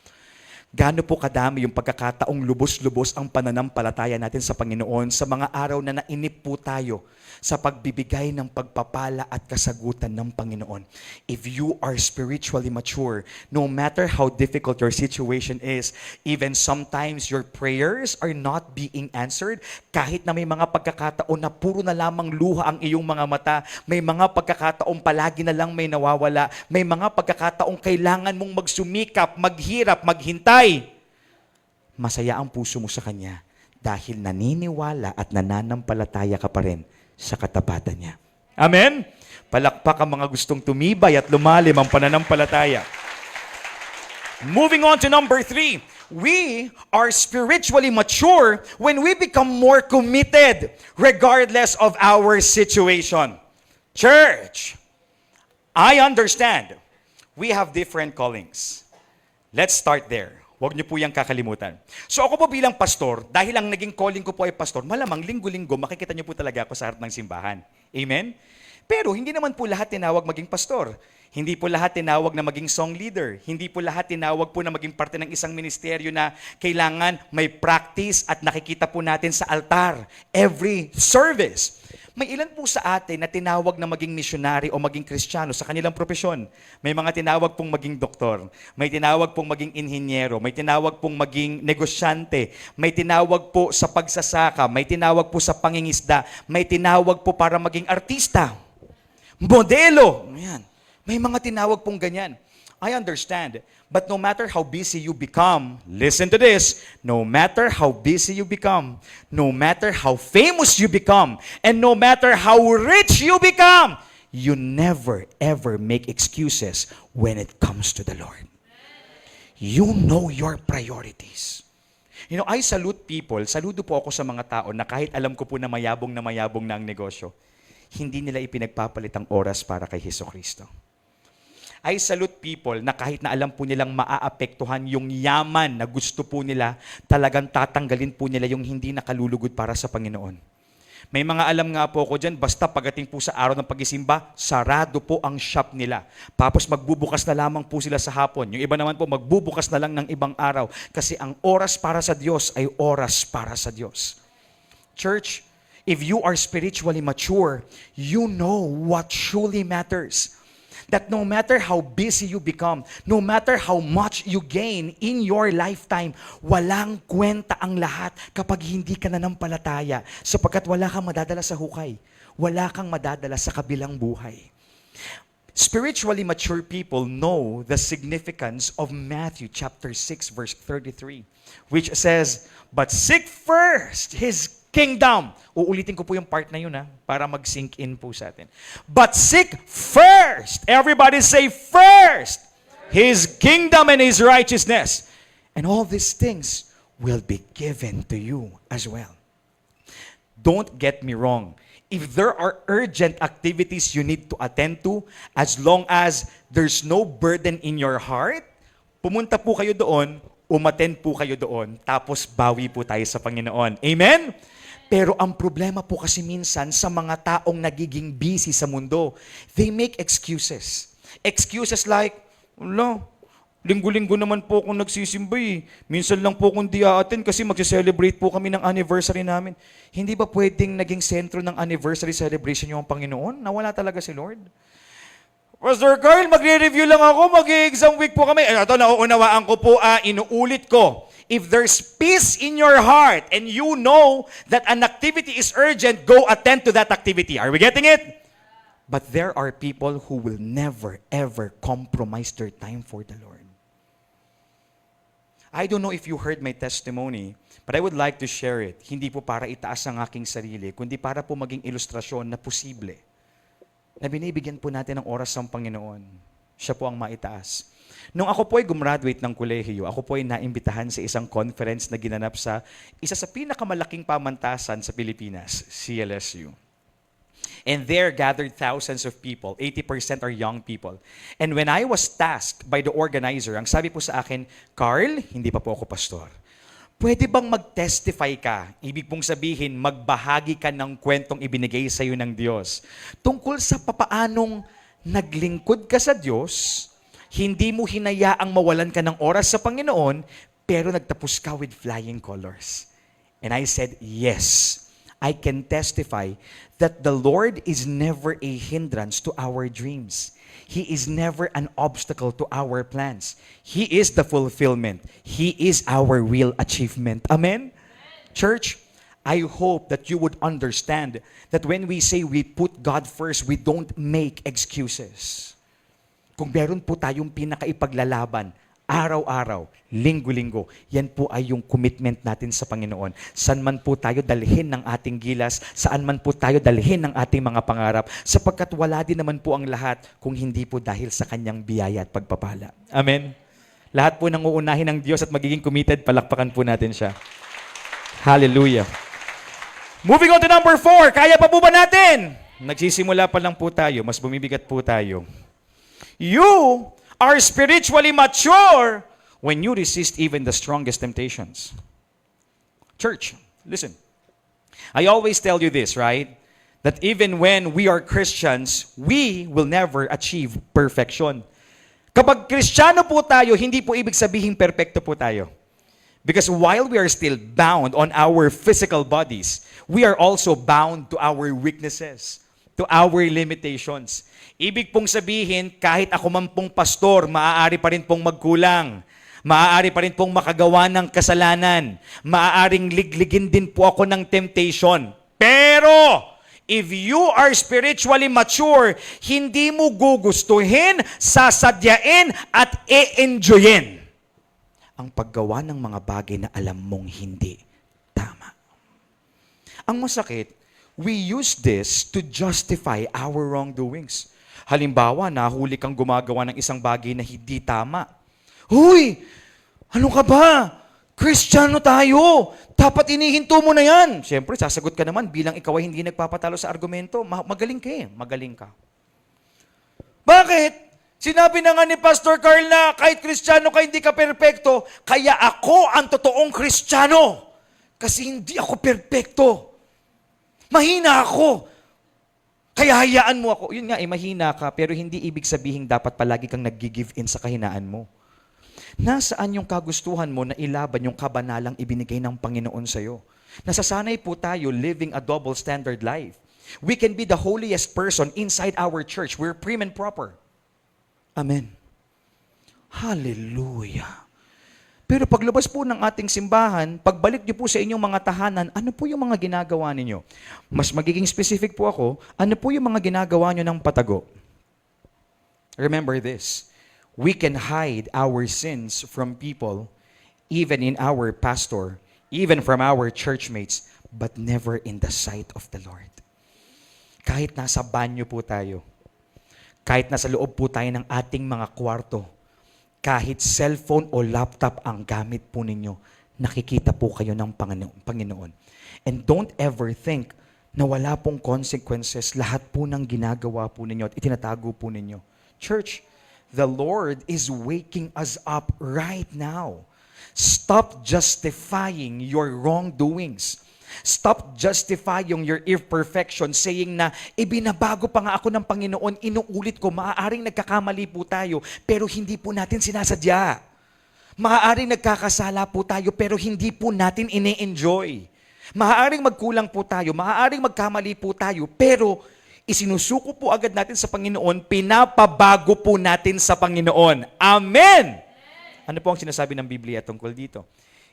Gaano po kadami yung pagkakataong lubos-lubos ang pananampalataya natin sa Panginoon sa mga araw na nainip po tayo sa pagbibigay ng pagpapala at kasagutan ng Panginoon. If you are spiritually mature, no matter how difficult your situation is, even sometimes your prayers are not being answered, kahit na may mga pagkakataon na puro na lamang luha ang iyong mga mata, may mga pagkakataong palagi na lang may nawawala, may mga pagkakataong kailangan mong magsumikap, maghirap, maghintay, masaya ang puso mo sa Kanya dahil naniniwala at nananampalataya ka pa rin sa katapatan niya. Amen? Palakpak ang mga gustong tumibay at lumalim ang pananampalataya. Moving on to number 3. We are spiritually mature when we become more committed regardless of our situation. Church, I understand we have different callings. Let's start there. Huwag niyo po yung kakalimutan. So ako po bilang pastor, dahil ang naging calling ko po ay pastor, malamang linggo-linggo makikita niyo po talaga ako sa harap ng simbahan. Amen? Pero hindi naman po lahat tinawag maging pastor. Hindi po lahat tinawag na maging song leader. Hindi po lahat tinawag po na maging parte ng isang ministeryo na kailangan may practice at nakikita po natin sa altar every service. May ilan po sa atin na tinawag na maging misyonary o maging Kristiyano sa kanilang propesyon. May mga tinawag pong maging doktor, may tinawag pong maging inhinyero, may tinawag pong maging negosyante, may tinawag po sa pagsasaka, may tinawag po sa pangingisda, may tinawag po para maging artista, modelo. Ayan. May mga tinawag pong ganyan. I understand. But no matter how busy you become, listen to this, no matter how busy you become, no matter how famous you become, and no matter how rich you become, you never ever make excuses when it comes to the Lord. You know your priorities. You know, I salute people, saludo po ako sa mga tao na kahit alam ko po na mayabong na ang negosyo, hindi nila ipinagpapalit ang oras para kay Hesukristo. I salute people na kahit na alam po nilang maaapektuhan yung yaman na gusto po nila, talagang tatanggalin po nila yung hindi nakalulugod para sa Panginoon. May mga alam nga po ko dyan, basta pagating po sa araw ng pagisimba, sarado po ang shop nila. Tapos magbubukas na lamang po sila sa hapon. Yung iba naman po, magbubukas na lang ng ibang araw. Kasi ang oras para sa Diyos ay oras para sa Diyos. Church, if you are spiritually mature, you know what truly matters. That no matter how busy you become, no matter how much you gain in your lifetime, walang kwenta ang lahat kapag hindi ka nanampalataya sapagkat wala kang madadala sa hukay. Wala kang madadala sa kabilang buhay. Spiritually mature people know the significance of Matthew chapter 6 verse 33, which says, "But seek first His kingdom. Uulitin ko po yung part na yun para mag-sink in po sa atin. But seek first. Everybody say first. His kingdom and His righteousness. And all these things will be given to you as well. Don't get me wrong. If there are urgent activities you need to attend to, as long as there's no burden in your heart, pumunta po kayo doon, umattend po kayo doon, tapos bawi po tayo sa Panginoon. Amen? Pero ang problema po kasi minsan sa mga taong nagiging busy sa mundo, they make excuses. Excuses like, wala, linggo-linggo naman po akong nagsisimba eh. Minsan lang po akong di-attend kasi mag-celebrate po kami ng anniversary namin. Hindi ba pwedeng naging sentro ng anniversary celebration yung Panginoon? Nawala talaga si Lord? Pastor Carl, magre-review lang ako, mag-exam week po kami. Ito, nauunawaan ko po, inuulit ko. If there's peace in your heart and you know that an activity is urgent, go attend to that activity. Are we getting it? But there are people who will never, ever compromise their time for the Lord. I don't know if you heard my testimony, but I would like to share it. Hindi po para itaas ang aking sarili, kundi para po maging ilustrasyon na posible na binibigyan po natin ng oras ng Panginoon. Siya po ang maitaas. Nung ako po ay gumraduate ng kolehiyo, ako po ay naimbitahan sa isang conference na ginanap sa isa sa pinakamalaking pamantasan sa Pilipinas, CLSU. And there gathered thousands of people. 80% are young people. And when I was tasked by the organizer, ang sabi po sa akin, Carl, hindi pa po ako pastor. Pwede bang mag-testify ka? Ibig pong sabihin, magbahagi ka ng kwentong ibinigay sa iyo ng Diyos. Tungkol sa papaanong naglingkod ka sa Diyos, hindi mo hinayaang mawalan ka ng oras sa Panginoon, pero nagtapos ka with flying colors. And I said, yes, I can testify that the Lord is never a hindrance to our dreams. He is never an obstacle to our plans. He is the fulfillment. He is our real achievement. Amen? Church, I hope that you would understand that when we say we put God first, we don't make excuses. Kung meron po tayong pinakaipaglalaban, araw-araw, linggo-linggo, yan po ay yung commitment natin sa Panginoon. Saan man po tayo dalhin ng ating gilas, saan man po tayo dalhin ng ating mga pangarap, sapagkat wala din naman po ang lahat kung hindi po dahil sa kanyang biyaya at pagpapala. Amen? Lahat po nang uunahin ng Diyos at magiging committed, palakpakan po natin siya. Hallelujah. Moving on to number 4, kaya pa po ba natin? Nagsisimula pa lang po tayo, mas bumibigat po tayo. You are spiritually mature when you resist even the strongest temptations. Church, listen. I always tell you this, right? That even when we are Christians, we will never achieve perfection. Kapag Kristiyano po tayo, hindi po ibig sabihin perfecto po tayo. Because while we are still bound on our physical bodies, we are also bound to our weaknesses, to our limitations. Ibig pong sabihin, kahit ako man pong pastor, maaari pa rin pong magkulang. Maaari pa rin pong makagawa ng kasalanan. Maaaring ligligin din po ako ng temptation. Pero, if you are spiritually mature, hindi mo gugustuhin, sasadyain, at e-enjoyin ang paggawa ng mga bagay na alam mong hindi tama. Ang masakit, we use this to justify our wrongdoings. Halimbawa, nahuli kang gumagawa ng isang bagay na hindi tama. Huy! Ano ka ba? Kristiyano tayo! Dapat inihinto mo na yan! Siyempre, sasagot ka naman bilang ikaw ay hindi nagpapatalo sa argumento. Magaling ka eh. Magaling ka. Bakit? Sinabi na nga ni Pastor Carl na kahit Kristiyano ka, hindi ka perpekto, kaya ako ang totoong Kristiyano. Kasi hindi ako perpekto. Mahina ako. Kaya hayaan mo ako. Yun nga, mahina ka, pero hindi ibig sabihin dapat palagi kang nag-give in sa kahinaan mo. Nasaan yung kagustuhan mo na ilaban yung kabanalang ibinigay ng Panginoon sa'yo? Nasasanay po tayo living a double standard life. We can be the holiest person inside our church. We're prim and proper. Amen. Hallelujah. Pero paglabas po ng ating simbahan, pagbalik niyo po sa inyong mga tahanan, ano po yung mga ginagawa ninyo? Mas magiging specific po ako, ano po yung mga ginagawa niyo ng patago? Remember this, we can hide our sins from people, even in our pastor, even from our churchmates, but never in the sight of the Lord. Kahit nasa banyo po tayo, kahit nasa loob po tayo ng ating mga kwarto, kahit cellphone o laptop ang gamit po ninyo, nakikita po kayo ng Panginoon. And don't ever think na wala pong consequences lahat po ng ginagawa po ninyo at itinatago po ninyo. Church, the Lord is waking us up right now. Stop justifying your wrongdoings. Stop justifying your imperfection, saying na, binabago pa nga ako ng Panginoon, inuulit ko, maaaring nagkakamali po tayo, pero hindi po natin sinasadya. Maaaring nagkakasala po tayo, pero hindi po natin ine-enjoy. Maaaring magkulang po tayo, maaaring magkamali po tayo, pero isinusuko po agad natin sa Panginoon, pinapabago po natin sa Panginoon. Amen! Ano po ang sinasabi ng Biblia tungkol dito?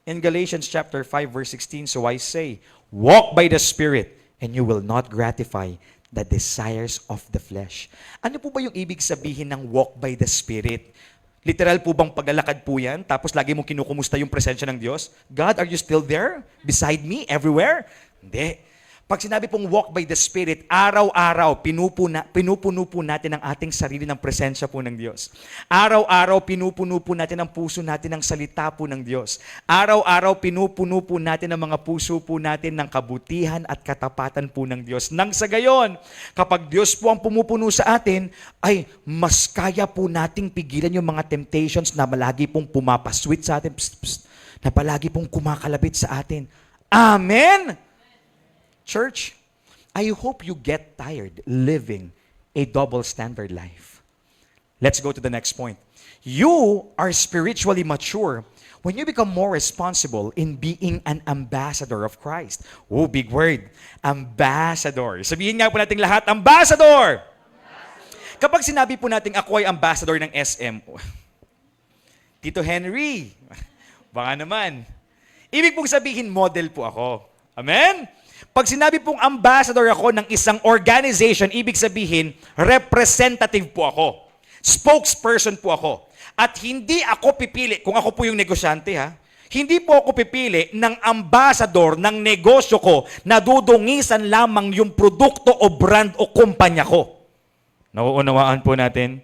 In Galatians chapter 5 verse 16, so I say, walk by the Spirit, and you will not gratify the desires of the flesh. Ano po ba yung ibig sabihin ng walk by the Spirit? Literal po bang paglalakad po yan? Tapos lagi mong kinukumusta yung presensya ng Diyos? God, are you still there? Beside me? Everywhere? Hindi. Pag sinabi pong walk by the Spirit, araw-araw, pinupuno po natin ang ating sarili ng presensya po ng Diyos. Araw-araw, pinupuno po natin ang puso natin ng salita po ng Diyos. Araw-araw, pinupuno po natin ang mga puso po natin ng kabutihan at katapatan po ng Diyos. Nang sa gayon, kapag Diyos po ang pumupuno sa atin, ay mas kaya po nating pigilan yung mga temptations na malagi pong pumapasweet sa atin, na palagi pong kumakalabit sa atin. Amen! Church, I hope you get tired living a double standard life. Let's go to the next point. You are spiritually mature when you become more responsible in being an ambassador of Christ. Oh, big word. Ambassador. Sabihin nga po natin lahat, ambassador! Kapag sinabi po natin ako ay ambassador ng SM, Tito Henry, baka naman. Ibig pong sabihin, model po ako. Amen? Pag sinabi pong ambassador ako ng isang organization, ibig sabihin, representative po ako. Spokesperson po ako. At hindi ako pipili, kung ako po yung negosyante ha, hindi po ako pipili ng ambassador ng negosyo ko na dudungisan lamang yung produkto o brand o kumpanya ko. Nauunawaan po natin?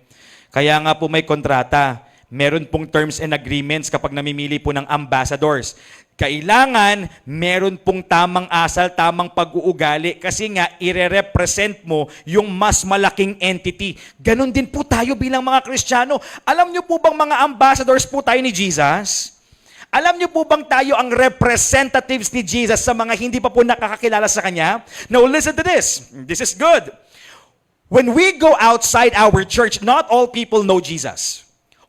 Kaya nga po may kontrata. Meron pong terms and agreements kapag namimili po ng ambassadors. Kailangan meron pong tamang asal, tamang pag-uugali kasi nga ire-represent mo yung mas malaking entity. Ganon din po tayo bilang mga Kristiyano. Alam niyo po bang mga ambassadors po tayo ni Jesus? Alam niyo po bang tayo ang representatives ni Jesus sa mga hindi pa po nakakakilala sa Kanya? Now listen to this. This is good. When we go outside our church, not all people know Jesus.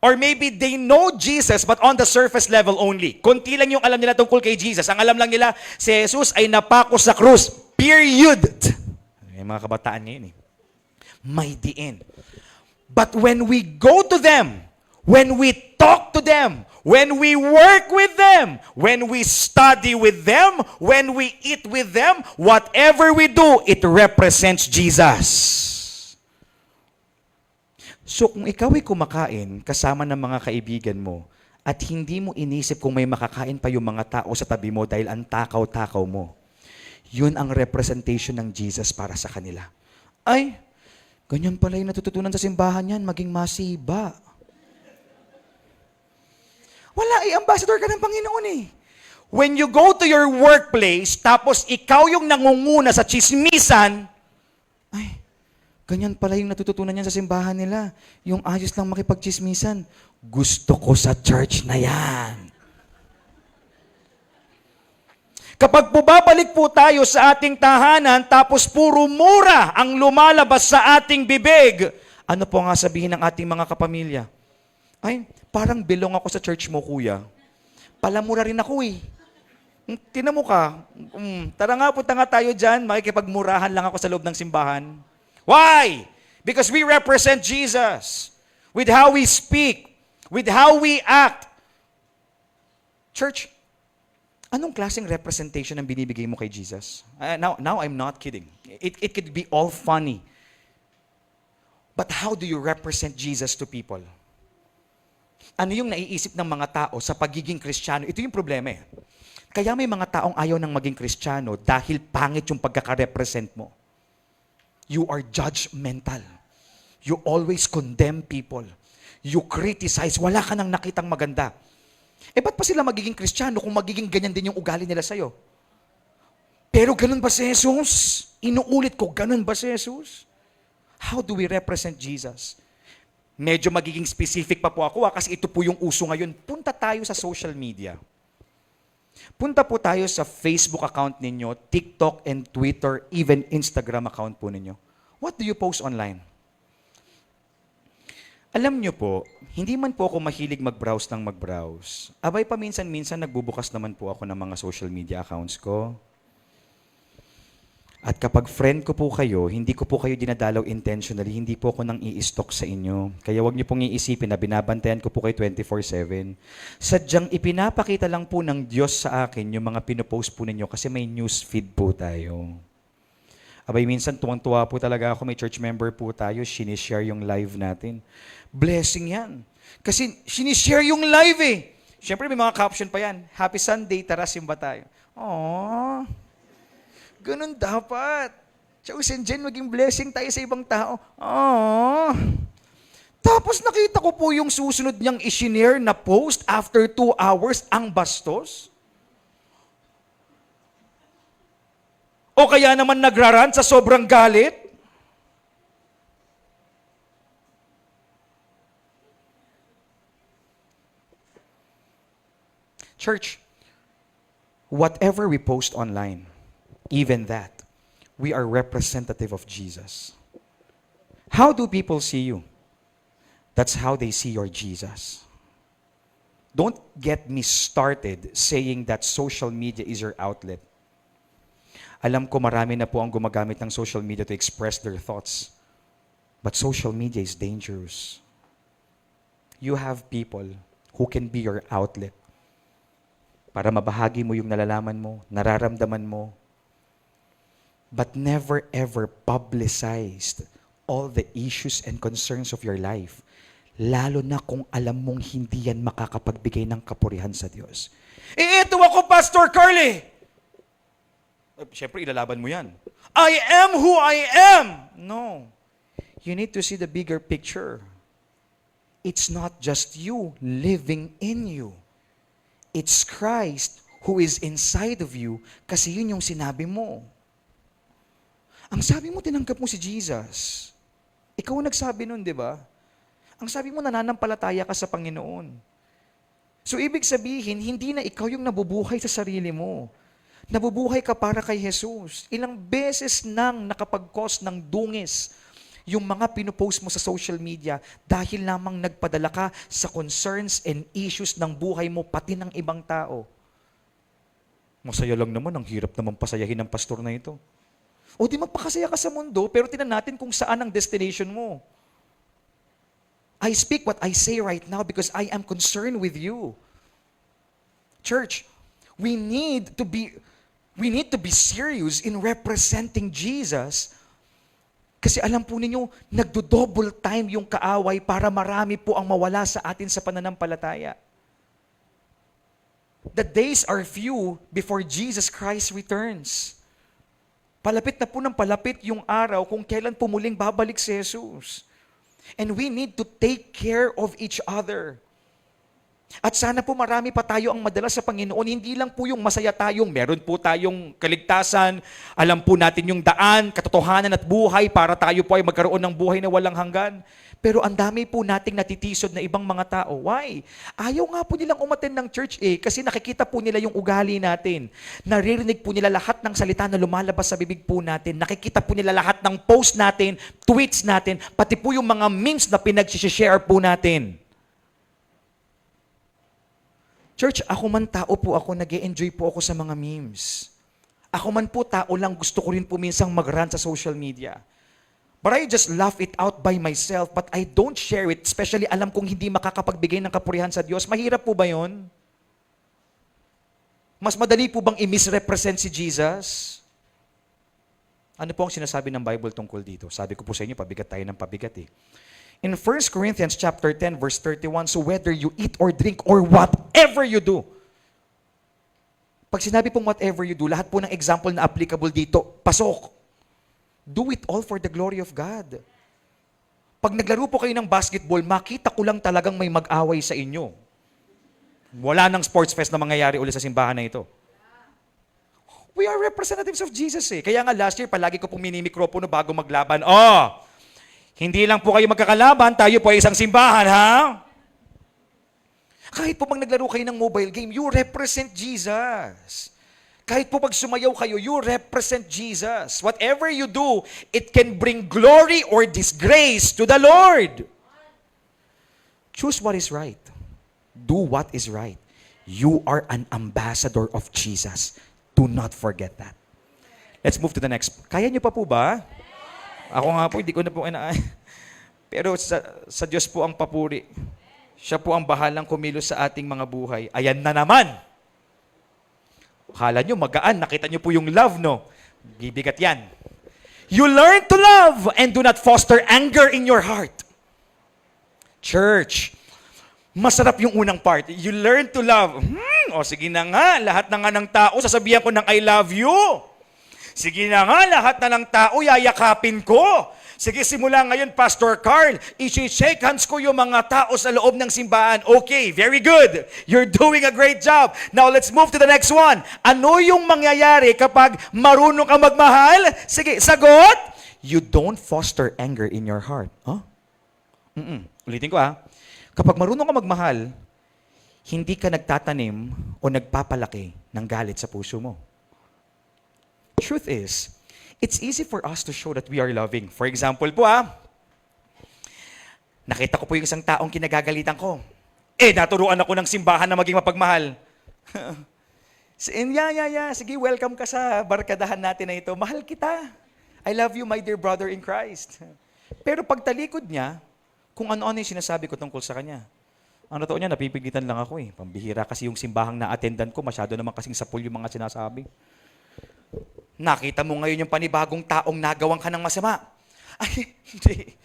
Or maybe they know Jesus but on the surface level only. Kunti lang yung alam nila tungkol kay Jesus. Ang alam lang nila, si Jesus ay napako sa krus. Period. Yung mga kabataan ngayon eh. May diin. But when we go to them, when we talk to them, when we work with them, when we study with them, when we eat with them, whatever we do, it represents Jesus. So kung ikaw ay kumakain kasama ng mga kaibigan mo at hindi mo inisip kung may makakain pa yung mga tao sa tabi mo dahil ang takaw-takaw mo, yun ang representation ng Jesus para sa kanila. Ay, ganyan pala yung natututunan sa simbahan yan, maging masiba. Wala, ambassador ka ng Panginoon eh. When you go to your workplace, tapos ikaw yung nangunguna sa chismisan, ay, ganyan pala yung natututunan niya sa simbahan nila. Yung ayos lang makipagchismisan. Gusto ko sa church na yan. Kapag pubabalik po tayo sa ating tahanan, tapos puro mura ang lumalabas sa ating bibig, ano po nga sabihin ng ating mga kapamilya? Ay, parang belong ako sa church mo, kuya. Palamura rin ako eh. Tinan mo ka. Tara nga, punta nga tayo dyan. Makikipagmurahan lang ako sa loob ng simbahan. Why? Because we represent Jesus with how we speak, with how we act. Church, anong klaseng representation ang binibigay mo kay Jesus? Now I'm not kidding. It could be all funny. But how do you represent Jesus to people? Ano yung naiisip ng mga tao sa pagiging Kristiyano? Ito yung problema eh. Kaya may mga taong ayaw ng maging Kristiyano dahil pangit yung pagkakarepresent mo. You are judgmental. You always condemn people. You criticize. Wala ka nang nakitang maganda. Ba't pa sila magiging Kristiyano kung magiging ganyan din yung ugali nila sa'yo? Pero ganun ba si Jesus? Inuulit ko, ganun ba si Jesus? How do we represent Jesus? Medyo magiging specific pa po ako kasi ito po yung uso ngayon. Punta tayo sa social media. Punta po tayo sa Facebook account ninyo, TikTok and Twitter, even Instagram account po ninyo. What do you post online? Alam nyo po, hindi man po ako mahilig mag-browse ng mag-browse. Abay paminsan-minsan nagbubukas naman po ako ng mga social media accounts ko. At kapag friend ko po kayo, hindi ko po kayo dinadalaw intentionally, hindi po ako nang i-stalk sa inyo. Kaya wag niyo pong iisipin na binabantayan ko po kayo 24/7. Sadyang ipinapakita lang po ng Diyos sa akin yung mga pinopost po ninyo kasi may news feed po tayo. Abay, minsan tuwang-tuwa po talaga ako, may church member po tayo, sinishare yung live natin. Blessing yan. Kasi sinishare yung live eh. Siyempre may mga caption pa yan. Happy Sunday, tara simba tayo. Aww. Ganun dapat. Chosen Jen, maging blessing tayo sa ibang tao. Aww. Tapos nakita ko po yung susunod niyang isinare na post after 2 hours, ang bastos. O kaya naman nagraran sa sobrang galit. Church, whatever we post online, even that, we are representative of Jesus. How do people see you? That's how they see your Jesus. Don't get me started saying that social media is your outlet. Alam ko marami na po ang gumagamit ng social media to express their thoughts. But social media is dangerous. You have people who can be your outlet para mabahagi mo yung nalalaman mo, nararamdaman mo, but never ever publicized all the issues and concerns of your life. Lalo na kung alam mong hindi yan makakapagbigay ng kapurihan sa Diyos. Ito ako, Pastor Carly! Siyempre, ilalaban mo yan. I am who I am! No. You need to see the bigger picture. It's not just you living in you. It's Christ who is inside of you kasi yun yung sinabi mo. Ang sabi mo, tinanggap mo si Jesus. Ikaw ang nagsabi nun, di ba? Ang sabi mo, nananampalataya ka sa Panginoon. So, ibig sabihin, hindi na ikaw yung nabubuhay sa sarili mo. Nabubuhay ka para kay Jesus. Ilang beses nang nakapag-cause ng dungis yung mga pinopost mo sa social media dahil lamang nagpadala ka sa concerns and issues ng buhay mo, pati ng ibang tao. Masaya lang naman, ang hirap naman pasayahin ng pastor na ito. O di magpakasaya ka sa mundo, pero tinan natin kung saan ang destination mo. I speak what I say right now because I am concerned with you. Church, we need to be serious in representing Jesus. Kasi alam po ninyo, nagdo-double time yung kaaway para marami po ang mawala sa atin sa pananampalataya. The days are few before Jesus Christ returns. Palapit na po ng palapit yung araw kung kailan po muling babalik si Jesus. And we need to take care of each other. At sana po marami pa tayo ang madala sa Panginoon. Hindi lang po yung masaya tayong, meron po tayong kaligtasan, alam po natin yung daan, katotohanan at buhay para tayo po ay magkaroon ng buhay na walang hanggan. Pero ang dami po nating natitisod na ibang mga tao. Why? Ayaw nga po nilang umattend ng church kasi nakikita po nila yung ugali natin. Naririnig po nila lahat ng salita na lumalabas sa bibig po natin. Nakikita po nila lahat ng post natin, tweets natin, pati po yung mga memes na pinag-share po natin. Church, ako man tao po ako, nag-e-enjoy po ako sa mga memes. Ako man po tao lang, gusto ko rin po minsang mag-rant sa social media. But I just laugh it out by myself, but I don't share it, especially alam kong hindi makakapagbigay ng kapurihan sa Diyos. Mahirap po ba yun? Mas madali po bang i-misrepresent si Jesus? Ano po ang sinasabi ng Bible tungkol dito? Sabi ko po sa inyo, pabigat tayo ng pabigat eh. In 1 Corinthians chapter 10, verse 31, so whether you eat or drink or whatever you do, Pag sinabi pong whatever you do, lahat po ng example na applicable dito, pasok. Do it all for the glory of God. Pag naglaro po kayo ng basketball, makita ko lang talagang may mag-away sa inyo. Wala nang sports fest na mangyayari ulit sa simbahan na ito. We are representatives of Jesus eh. Kaya nga last year, palagi ko pong minimikropono bago maglaban. Hindi lang po kayo magkakalaban, tayo po ay isang simbahan, ha? Kahit po pag naglaro kayo ng mobile game, you represent Jesus. Kahit po pag sumayaw kayo, you represent Jesus. Whatever you do, it can bring glory or disgrace to the Lord. Choose what is right. Do what is right. You are an ambassador of Jesus. Do not forget that. Let's move to the next. Kaya niyo pa po ba? Ako nga po, hindi ko na po Pero sa Diyos po ang papuri. Siya po ang bahalang kumilos sa ating mga buhay. Ayan na naman. Akala nyo, magaan. Nakita nyo po yung love, no? Bibigat yan. You learn to love and do not foster anger in your heart. Church, masarap yung unang part. You learn to love. Sige na nga, lahat na nga ng tao, sasabihan ko ng I love you. Sige na nga, lahat na ng tao, yayakapin ko. Sige, simula ngayon, Pastor Carl, i-shake hands ko yung mga tao sa loob ng simbahan. Okay, very good. You're doing a great job. Now, let's move to the next one. Ano yung mangyayari kapag marunong ka magmahal? Sige, sagot. You don't foster anger in your heart. Ulitin ko Kapag marunong ka magmahal, hindi ka nagtatanim o nagpapalaki ng galit sa puso mo. Truth is, it's easy for us to show that we are loving. For example po nakita ko po yung isang taong kinagagalitan ko. Naturuan ako ng simbahan na maging mapagmahal. Sige, welcome ka sa barkadahan natin na ito. Mahal kita. I love you, my dear brother in Christ. Pero pagtalikod niya, kung ano-ano yung sinasabi ko tungkol sa kanya. Ang totoo niya, napipigitan lang ako Pambihira kasi yung simbahang na-attendan ko, masyado naman kasing sapul yung mga sinasabi. Nakita mo ngayon yung panibagong taong nagawang ka ng masama. Ay, hindi.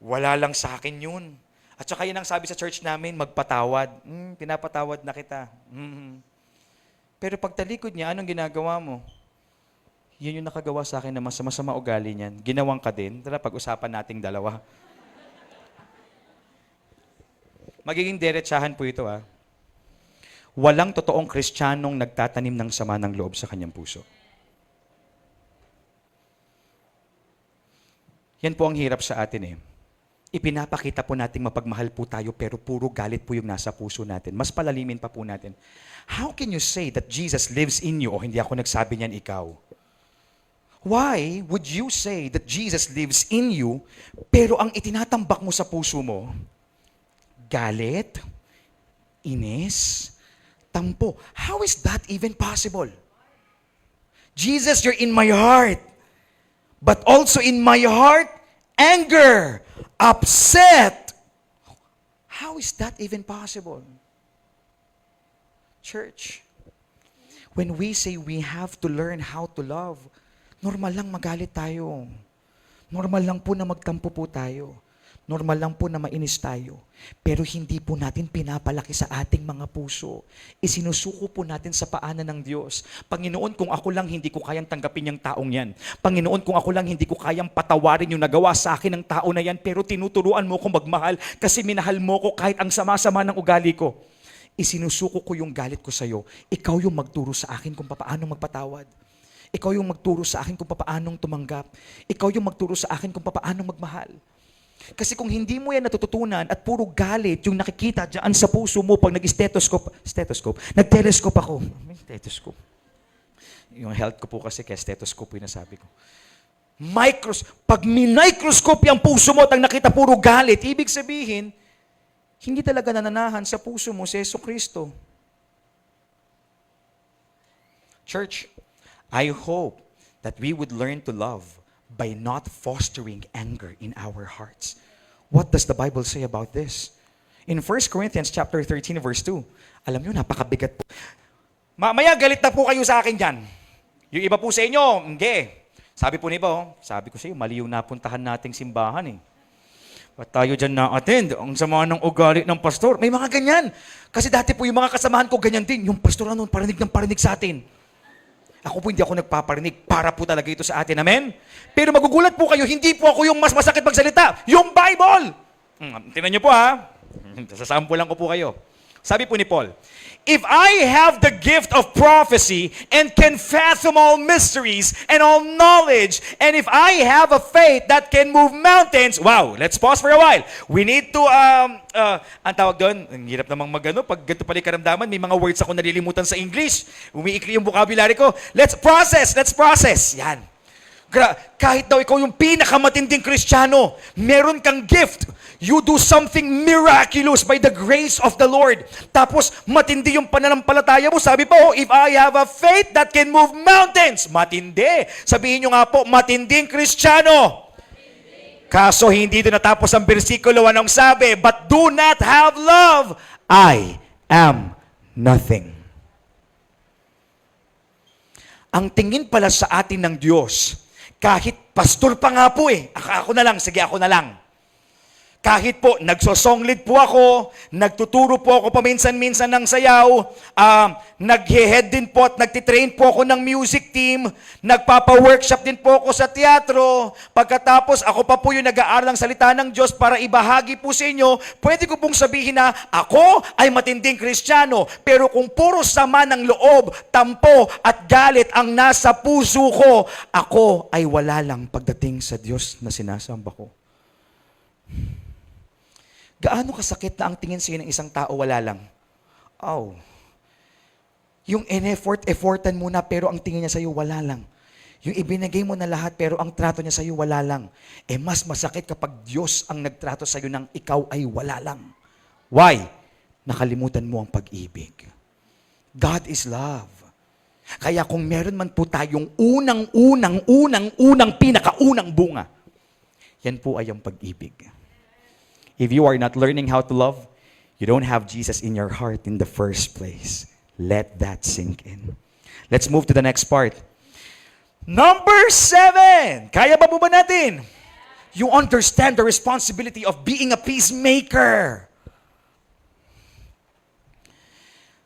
Wala lang sa akin yun. At saka yun ang sabi sa church namin, magpatawad. Pinapatawad na kita. Pero pagtalikod niya, anong ginagawa mo? Yun yung nakagawa sa akin na masama ugali niyan. Ginawang ka din. Tara, pag-usapan nating dalawa. Magiging diretsahan po ito Walang totoong Kristiyanong nagtatanim ng sama ng loob sa kanyang puso. Yan po ang hirap sa atin Ipinapakita po nating mapagmahal po tayo pero puro galit po yung nasa puso natin. Mas palalimin pa po natin. How can you say that Jesus lives in you? O hindi ako nagsabi niyan, ikaw. Why would you say that Jesus lives in you pero ang itinatambak mo sa puso mo, galit, inis, tampo? How is that even possible? Jesus, you're in my heart. But also in my heart, anger, upset. How is that even possible? Church, when we say we have to learn how to love, normal lang magalit tayo. Normal lang po na magtampo po tayo. Normal lang po na mainis tayo. Pero hindi po natin pinapalaki sa ating mga puso. Isinusuko po natin sa paanan ng Diyos. Panginoon, kung ako lang hindi ko kayang tanggapin yung taong yan. Panginoon, kung ako lang hindi ko kayang patawarin yung nagawa sa akin ng tao na yan, pero tinuturuan mo ko magmahal kasi minahal mo ko kahit ang sama-sama ng ugali ko. Isinusuko ko yung galit ko sa'yo. Ikaw yung magturo sa akin kung paano magpatawad. Ikaw yung magturo sa akin kung paano tumanggap. Ikaw yung magturo sa akin kung paano magmahal. Kasi kung hindi mo yan natututunan at puro galit yung nakikita dyan sa puso mo pag nag-telescope ako. May stethoscope. Yung health ko po kasi kaya stethoscope yung nasabi ko. Pag minmicroscope yung puso mo at ang nakita puro galit, ibig sabihin, hindi talaga nananahan sa puso mo si Jesucristo. Church, I hope that we would learn to love by not fostering anger in our hearts. What does the Bible say about this? In 1 Corinthians chapter 13 verse 2, alam nyo, napakabigat po. Mamaya galit na po kayo sa akin dyan. Yung iba po sa inyo, hindi. Sabi po ni iba, sabi ko sa iyo, mali yung napuntahan nating simbahan Ba't tayo dyan na-attend? Ang sama ng ugali ng pastor. May mga ganyan. Kasi dati po yung mga kasamahan ko ganyan din. Yung pastor na noon, parinig ng parinig sa atin. Ako po hindi ako nagpaparinig. Para po talaga ito sa atin. Amen? Pero magugulat po kayo, hindi po ako yung mas masakit magsalita. Yung Bible! Tingnan niyo po ha. Sasampulan ko po kayo. Sabi po ni Paul, if I have the gift of prophecy and can fathom all mysteries and all knowledge, and if I have a faith that can move mountains, wow, let's pause for a while. We need to, ang tawag doon, ang hirap namang magano, pag ganito pala yung karamdaman, may mga words ako nalilimutan sa English, umiikli yung vocabulary ko. Let's process. Yan. Kahit daw ikaw yung pinakamatinding Kristiyano, meron kang gift. You do something miraculous by the grace of the Lord. Tapos, matindi yung pananampalataya mo. Sabi pa, if I have a faith that can move mountains. Matindi. Sabihin nyo nga po, matinding Kristiyano. Kaso, hindi doon natapos ang versikulo. Anong sabi? But do not have love. I am nothing. Ang tingin pala sa atin ng Diyos, kahit pastor pa nga po ako na lang, sige ako na lang. Kahit po, nagsosonglid po ako, nagtuturo po ako paminsan-minsan ng sayaw, nag-head din po at nagtitrain po ako ng music team, nagpapa-workshop din po ako sa teatro, pagkatapos ako pa po yung nag-aaral ng salita ng Diyos para ibahagi po sa inyo, pwede ko pong sabihin na ako ay matinding Kristiyano, pero kung puro sama ng loob, tampo at galit ang nasa puso ko, ako ay wala lang pagdating sa Diyos na sinasamba ko. Gaano kasakit na ang tingin sa'yo ng isang tao wala lang? Yung effortan mo na pero ang tingin niya sa'yo wala lang. Yung ibinigay mo na lahat pero ang trato niya sa'yo wala lang. Mas masakit kapag Diyos ang nagtrato sa'yo ng ikaw ay wala lang. Why? Nakalimutan mo ang pag-ibig. God is love. Kaya kung meron man po tayong pinakaunang bunga, yan po ay ang pag-ibig. If you are not learning how to love, you don't have Jesus in your heart in the first place. Let that sink in. Let's move to the next part. Number 7. Kaya ba po ba natin? You understand the responsibility of being a peacemaker.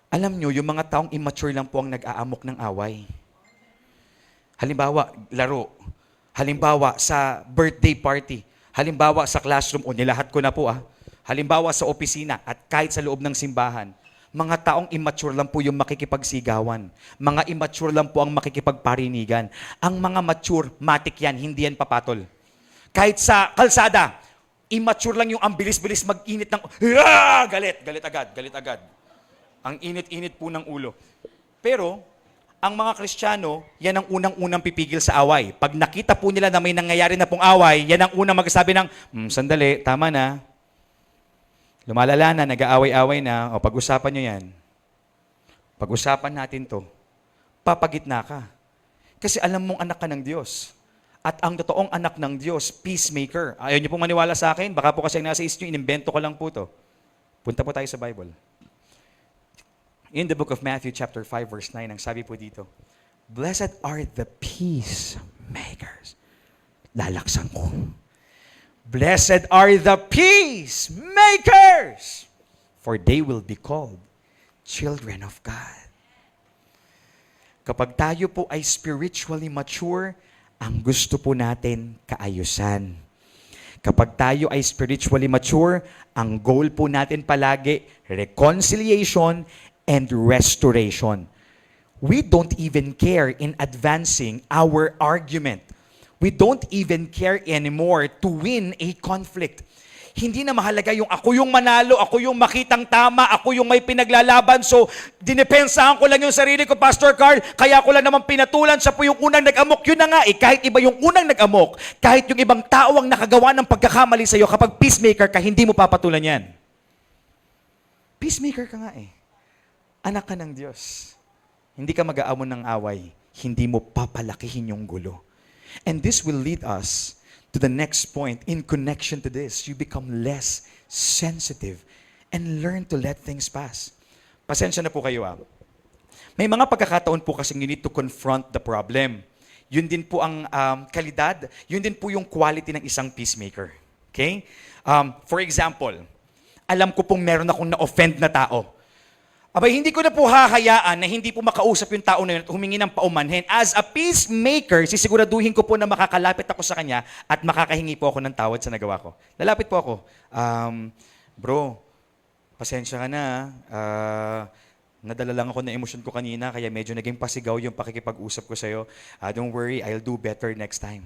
Alam nyo, yung mga taong immature lang po ang nag-aamok ng away. Halimbawa, laro. Halimbawa, sa birthday party. Halimbawa sa classroom, nilahat ko na po Halimbawa sa opisina at kahit sa loob ng simbahan. Mga taong immature lang po yung makikipagsigawan. Mga immature lang po ang makikipagparinigan. Ang mga mature, matik yan, hindi yan papatol. Kahit sa kalsada, immature lang yung ang bilis-bilis mag-init ng, galit agad. Ang init-init po ng ulo. Pero, ang mga Kristiyano, yan ang unang-unang pipigil sa away. Pag nakita po nila na may nangyayari na pong away, yan ang unang magsasabi ng, sandali, tama na. Lumalala na, nag-aaway-away na, pag-usapan nyo yan. Pag-usapan natin to. Papagitna ka. Kasi alam mong anak ka ng Diyos. At ang totoong anak ng Diyos, peacemaker. Ayaw niyo pong maniwala sa akin? Baka po kasi ang nasa isip nyo, inimbento ko lang po to. Punta po tayo sa Bible. In the book of Matthew chapter 5 verse 9, ang sabi po dito, Blessed are the peacemakers. Lalaksan ko. Blessed are the peacemakers, for they will be called children of God. Kapag tayo po ay spiritually mature, ang gusto po natin kaayusan. Kapag tayo ay spiritually mature, ang goal po natin palagi, reconciliation and restoration. We don't even care in advancing our argument. We don't even care anymore to win a conflict. Hindi na mahalaga yung ako yung manalo, ako yung makitang tama, ako yung may pinaglalaban, so dinepensahan ko lang yung sarili ko, Pastor Carl, kaya ko lang naman pinatulan, siya po yung unang nag-amok. Yun na nga kahit iba yung unang nag-amok, kahit yung ibang tao ang nakagawa ng pagkakamali sa'yo, kapag peacemaker ka, hindi mo papatulan yan. Peacemaker ka nga Anak ka ng Diyos. Hindi ka mag-aamon ng away. Hindi mo papalakihin yung gulo. And this will lead us to the next point. In connection to this, you become less sensitive and learn to let things pass. Pasensya na po kayo May mga pagkakataon po kasing you need to confront the problem. Yun din po ang kalidad, yun din po yung quality ng isang peacemaker. Okay? For example, alam ko pong meron akong na-offend na tao. Abay, hindi ko na po hahayaan na hindi po makausap yung tao na yun at humingi ng paumanhin. As a peacemaker, sisiguraduhin ko po na makakalapit ako sa kanya at makakahingi po ako ng tawad sa nagawa ko. Lalapit po ako. Bro, pasensya ka na. Nadala lang ako na emosyon ko kanina kaya medyo naging pasigaw yung pakikipag-usap ko sa'yo. Don't worry, I'll do better next time.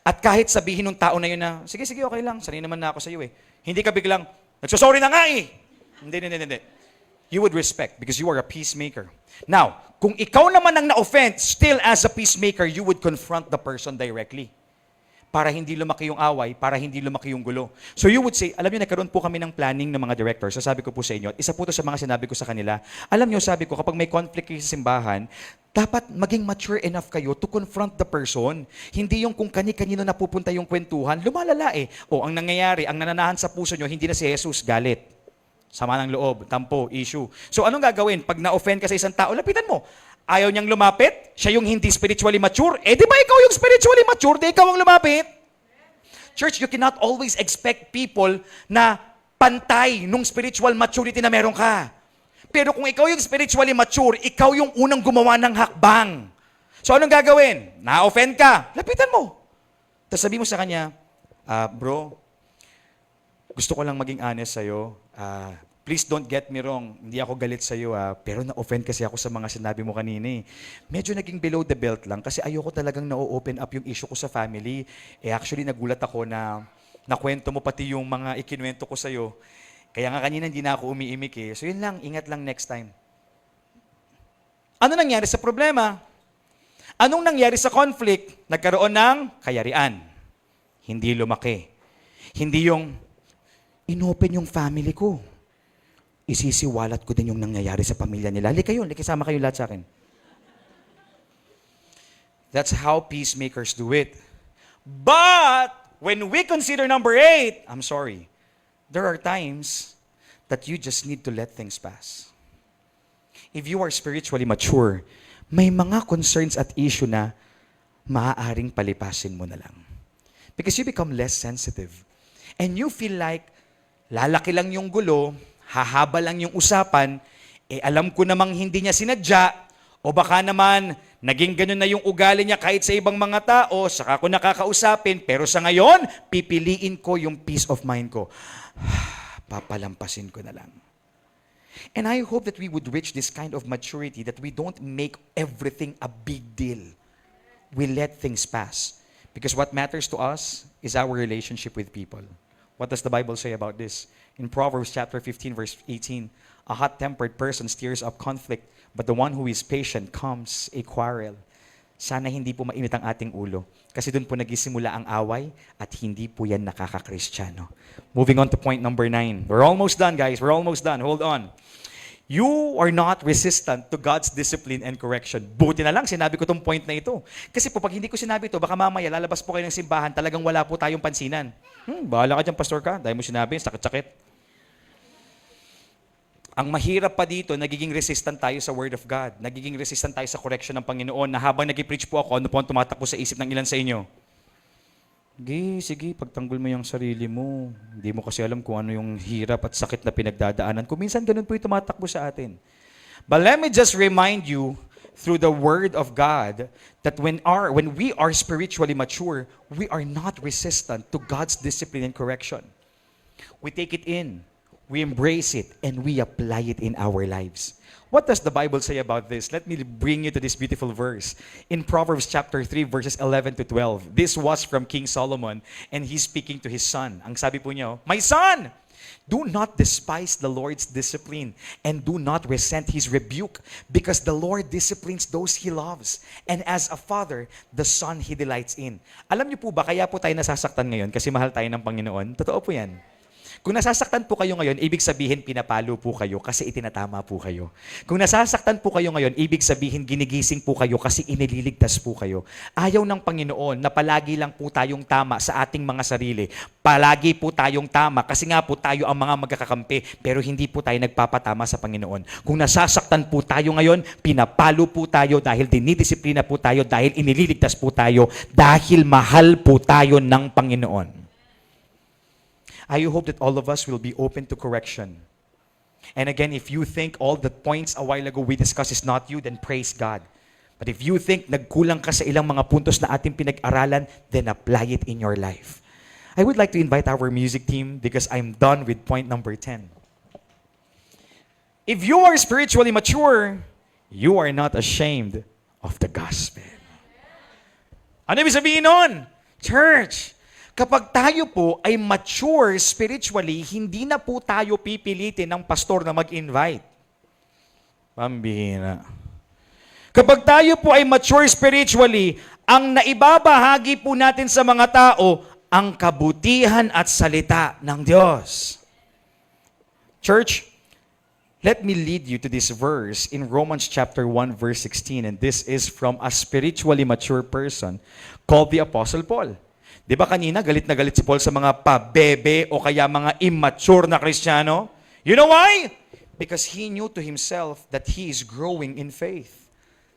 At kahit sabihin ng tao na yun na, sige, okay lang, sanay naman na ako sa'yo eh. Hindi ka biglang, nagsasorry na nga eh. Hindi. You would respect because you are a peacemaker. Now, kung ikaw naman ang na-offend, still as a peacemaker, you would confront the person directly. Para hindi lumaki yung away, para hindi lumaki yung gulo. So you would say, alam niyo, nagkaroon po kami ng planning ng mga directors. So sabi ko po sa inyo, isa po to sa mga sinabi ko sa kanila. Alam niyo, sabi ko, kapag may conflict kayo sa simbahan, dapat maging mature enough kayo to confront the person. Hindi yung kung kani-kanino napupunta yung kwentuhan, lumalala eh. O ang nangyayari, ang nananahan sa puso nyo, hindi na si Jesus, galit. Sama ng loob, tampo, issue. So anong gagawin? Pag na-offend ka sa isang tao, lapitan mo. Ayaw niyang lumapit, siya yung hindi spiritually mature. Eh di ba ikaw yung spiritually mature, di ikaw ang lumapit? Church, you cannot always expect people na pantay nung spiritual maturity na meron ka. Pero kung ikaw yung spiritually mature, ikaw yung unang gumawa ng hakbang. So anong gagawin? Na-offend ka, lapitan mo. Tapos sabi mo sa kanya, bro, gusto ko lang maging honest sa'yo. Please don't get me wrong, hindi ako galit sa'yo pero na-offend kasi ako sa mga sinabi mo kanina eh. Medyo naging below the belt lang kasi ayoko talagang na-open up yung issue ko sa family. Actually nagulat ako na nakwento mo pati yung mga ikinuwento ko sa'yo. Kaya nga kanina hindi na ako umiimik eh. So yun lang, ingat lang next time. Ano nangyari sa problema? Anong nangyari sa conflict? Nagkaroon ng kayarian. Hindi lumaki. Hindi yung inopen yung family ko. Isisiwalat ko din yung nangyayari sa pamilya nila. Likisama kayo lahat sa akin. That's how peacemakers do it. But, when we consider number 8, I'm sorry, there are times that you just need to let things pass. If you are spiritually mature, may mga concerns at issue na maaaring palipasin mo na lang. Because you become less sensitive. And you feel like, lalaki lang yung gulo, hahaba lang yung usapan, alam ko namang hindi niya sinadya, o baka naman, naging ganun na yung ugali niya kahit sa ibang mga tao, saka ko nakakausapin, pero sa ngayon, pipiliin ko yung peace of mind ko. Papalampasin ko na lang. And I hope that we would reach this kind of maturity that we don't make everything a big deal. We let things pass. Because what matters to us is our relationship with people. What does the Bible say about this? In Proverbs chapter 15, verse 18, a hot-tempered person stirs up conflict, but the one who is patient calms a quarrel. Sana hindi po mainit ang ating ulo. Kasi doon po nagisimula ang away at hindi po yan nakaka-Kristiyano. Moving on to point number 9. We're almost done, guys. We're almost done. Hold on. You are not resistant to God's discipline and correction. Buti na lang, sinabi ko tong point na ito. Kasi po, pag hindi ko sinabi ito, baka mamaya lalabas po kayo ng simbahan, talagang wala po tayong pansinan. Bahala ka dyan, pastor ka. Dahil mo sinabi, sakit-sakit. Ang mahirap pa dito, nagiging resistant tayo sa Word of God. Nagiging resistant tayo sa correction ng Panginoon na habang nag-preach po ako, ano po ang tumatakbo sa isip ng ilan sa inyo? Sige, pagtanggol mo yung sarili mo. Hindi mo kasi alam kung ano yung hirap at sakit na pinagdadaanan. Kung minsan ganun po yung tumatakbo sa atin. But let me just remind you through the Word of God that when we are spiritually mature, we are not resistant to God's discipline and correction. We take it in. We embrace it and we apply it in our lives. What does the Bible say about this? Let me bring you to this beautiful verse. In Proverbs chapter 3, verses 11 to 12. This was from King Solomon and he's speaking to his son. Ang sabi po niya, "My son, do not despise the Lord's discipline and do not resent His rebuke, because the Lord disciplines those He loves. And as a father, the son He delights in." Alam niyo po ba, kaya po tayo nasasaktan ngayon kasi mahal tayo ng Panginoon? Totoo po yan. Kung nasasaktan po kayo ngayon, ibig sabihin pinapalo po kayo kasi itinatama po kayo. Kung nasasaktan po kayo ngayon, ibig sabihin ginigising po kayo kasi inililigtas po kayo. Ayaw ng Panginoon na palagi lang po tayong tama sa ating mga sarili. Palagi po tayong tama kasi nga po tayo ang mga magkakakampi pero hindi po tayo nagpapatama sa Panginoon. Kung nasasaktan po tayo ngayon, pinapalo po tayo dahil dinidisiplina po tayo, dahil inililigtas po tayo, dahil mahal po tayo ng Panginoon. I hope that all of us will be open to correction. And again, if you think all the points a while ago we discussed is not you, then praise God. But if you think nagkulang ka sa ilang mga puntos na ating pinag-aralan, then apply it in your life. I would like to invite our music team because I'm done with point number 10. If you are spiritually mature, you are not ashamed of the gospel. Ano ibig sabihin nun? Church, kapag tayo po ay mature spiritually, hindi na po tayo pipilitin ng pastor na mag-invite. Pambihira. Kapag tayo po ay mature spiritually, ang naibabahagi po natin sa mga tao, ang kabutihan at salita ng Diyos. Church, let me lead you to this verse in Romans chapter 1 verse 16, and this is from a spiritually mature person called the Apostle Paul. Di ba kanina, galit na galit si Paul sa mga pabebe o kaya mga immature na Kristiyano? You know why? Because he knew to himself that he is growing in faith.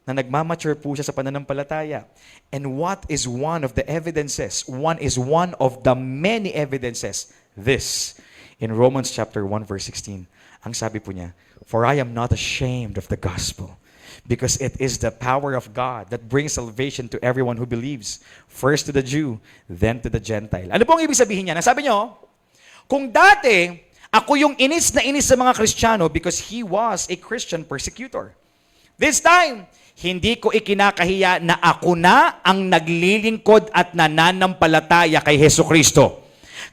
Na nagmamature po siya sa pananampalataya. And what is one of the evidences? One is one of the many evidences. This, in Romans chapter 1 verse 16. Ang sabi po niya, "For I am not ashamed of the gospel, because it is the power of God that brings salvation to everyone who believes, first to the Jew, then to the Gentile." Ano po ang ibig sabihin niya? Nasabi niyo, kung dati, ako yung inis na inis sa mga Kristiyano because he was a Christian persecutor. This time, hindi ko ikinakahiya na ako na ang naglilingkod at nananampalataya kay Hesukristo.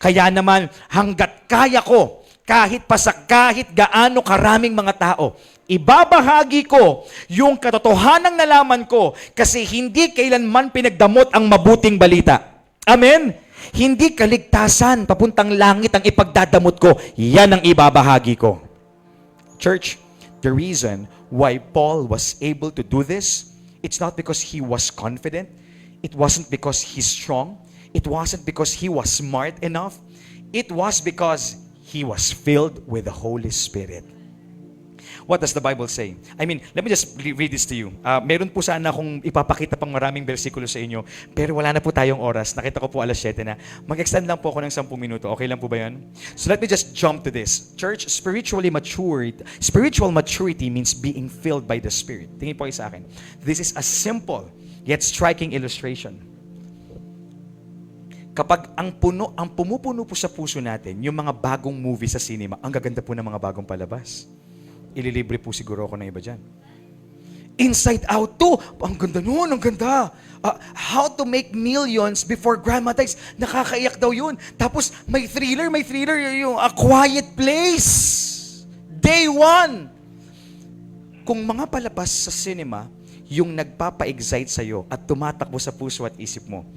Kaya naman, hanggat kaya ko, kahit gaano karaming mga tao, ibabahagi ko yung katotohanang nalaman ko kasi hindi kailanman pinagdamot ang mabuting balita. Amen? Hindi kaligtasan, papuntang langit ang ipagdadamot ko. Yan ang ibabahagi ko. Church, the reason why Paul was able to do this, it's not because he was confident. It wasn't because he's strong. It wasn't because he was smart enough. It was because he was filled with the Holy Spirit. What does the Bible say? I mean, let me just read this to you. Meron po sana akong ipapakita pang maraming bersikulo sa inyo, pero wala na po tayong oras. Nakita ko po 7:00 na. Mag-extend lang po ako ng 10 minuto. Okay lang po ba yan? So let me just jump to this. Church, spiritual maturity means being filled by the Spirit. Tingin po kayo sa akin. This is a simple yet striking illustration. Kapag ang pumupuno po sa puso natin, yung mga bagong movie sa cinema, ang gaganda po ng mga bagong palabas. Ililibre po siguro ako ng iba dyan. Inside Out 2, ang ganda nun, ang ganda. How to Make Millions Before Grandma Dies, nakakaiyak daw yun. Tapos may thriller, yung A Quiet Place. Day 1. Kung mga palabas sa cinema, yung nagpapa-excite sa'yo at tumatakbo sa puso at isip mo,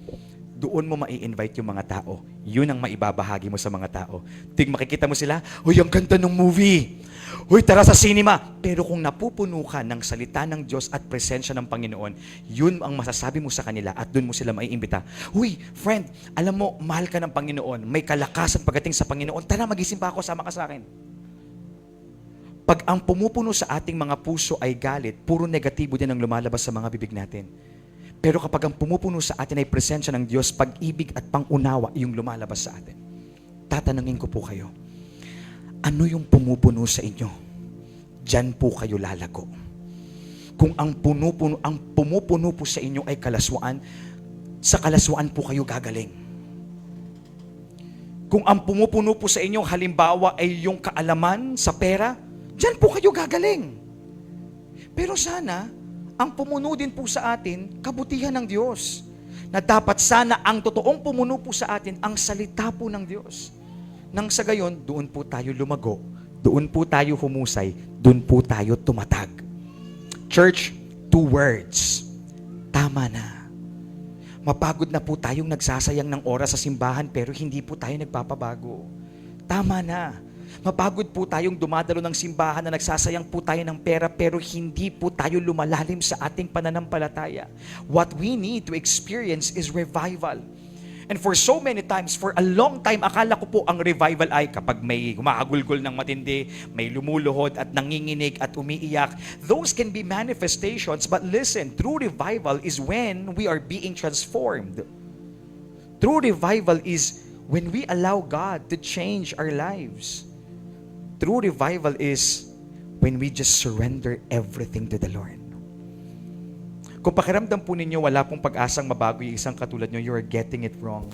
doon mo mai-invite yung mga tao. Yun ang maibabahagi mo sa mga tao. Ting makikita mo sila, "Uy, ang ganda ng movie. Uy, tara sa cinema." Pero kung napupuno ka ng salita ng Diyos at presensya ng Panginoon, yun ang masasabi mo sa kanila at doon mo sila maiimbita. "Uy, friend, alam mo, mahal ka ng Panginoon. May kalakasan pagdating sa Panginoon. Tara, magising pa ako, sama ka sa akin." Pag ang pumupuno sa ating mga puso ay galit, puro negatibo din ang lumalabas sa mga bibig natin. Pero kapag ang pumupuno sa atin ay presensya ng Diyos, pag-ibig at pang-unawa yung lumalabas sa atin. Tatanungin ko po kayo, ano yung pumupuno sa inyo? Diyan po kayo lalago. Kung ang pumupuno po sa inyo ay kalaswaan, sa kalaswaan po kayo gagaling. Kung ang pumupuno po sa inyo, halimbawa ay yung kaalaman sa pera, diyan po kayo gagaling. Pero sana, ang pumuno din po sa atin, kabutihan ng Diyos. Na dapat sana ang totoong pumuno po sa atin, ang salita po ng Diyos. Nang sa gayon, doon po tayo lumago, doon po tayo humusay, doon po tayo tumatag. Church, 2 words. Tama na. Mapagod na po tayong nagsasayang ng oras sa simbahan pero hindi po tayo nagpapabago. Tama na. Mapagod po tayong dumadalo ng simbahan na nagsasayang po tayo ng pera pero hindi po tayo lumalalim sa ating pananampalataya. What we need to experience is revival. And for so many times, for a long time, akala ko po ang revival ay kapag may humahagulgol ng matindi, may lumuluhod at nanginginig at umiiyak. Those can be manifestations, but listen, true revival is when we are being transformed. True revival is when we allow God to change our lives. True revival is when we just surrender everything to the Lord. Kung pakiramdam po ninyo wala pong pag-asang mabago yung isang katulad nyo, you are getting it wrong.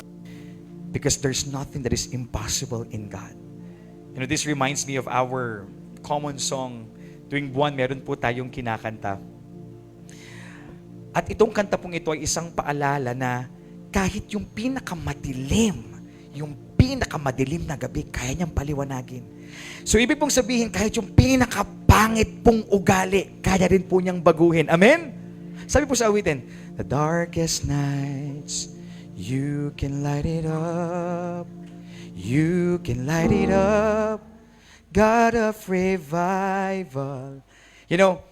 Because there's nothing that is impossible in God. You know, this reminds me of our common song. Tuwing buwan, meron po tayong kinakanta. At itong kanta pong ito ay isang paalala na kahit yung pinakamadilim na gabi, kaya niyang paliwanagin. So, ibig pong sabihin, kahit yung pinakapangit pong ugali, kaya rin po niyang baguhin. Amen? Sabi po sa awitin, the darkest nights, you can light it up. You can light it up. God of revival. You know,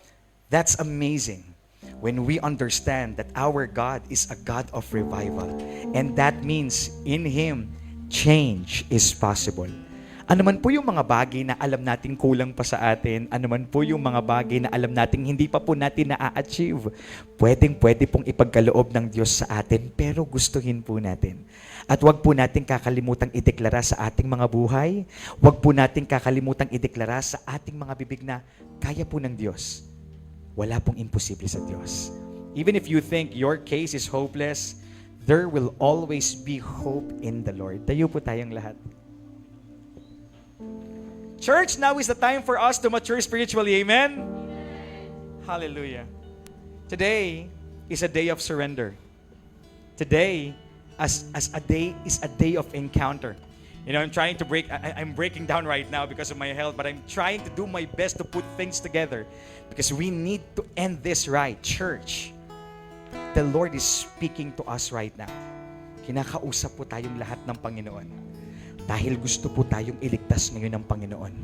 that's amazing when we understand that our God is a God of revival. And that means in Him, change is possible. Ano man po yung mga bagay na alam nating kulang pa sa atin, ano man po yung mga bagay na alam nating hindi pa po natin na-achieve, pwede pong ipagkaloob ng Diyos sa atin, pero gustuhin po natin. At wag po nating kakalimutang ideklara sa ating mga buhay, wag po nating kakalimutang ideklara sa ating mga bibig na kaya po ng Diyos. Wala pong imposible sa Diyos. Even if you think your case is hopeless, there will always be hope in the Lord. Tayo po tayong lahat. Church, now is the time for us to mature spiritually. Amen? Hallelujah. Today is a day of surrender. Today as a day is a day of encounter. You know, I'm trying to I'm breaking down right now because of my health, but I'm trying to do my best to put things together because we need to end this right. Church, the Lord is speaking to us right now. Kinakausap po tayong lahat ng Panginoon. Dahil gusto po tayong iligtas ngayon ng Panginoon.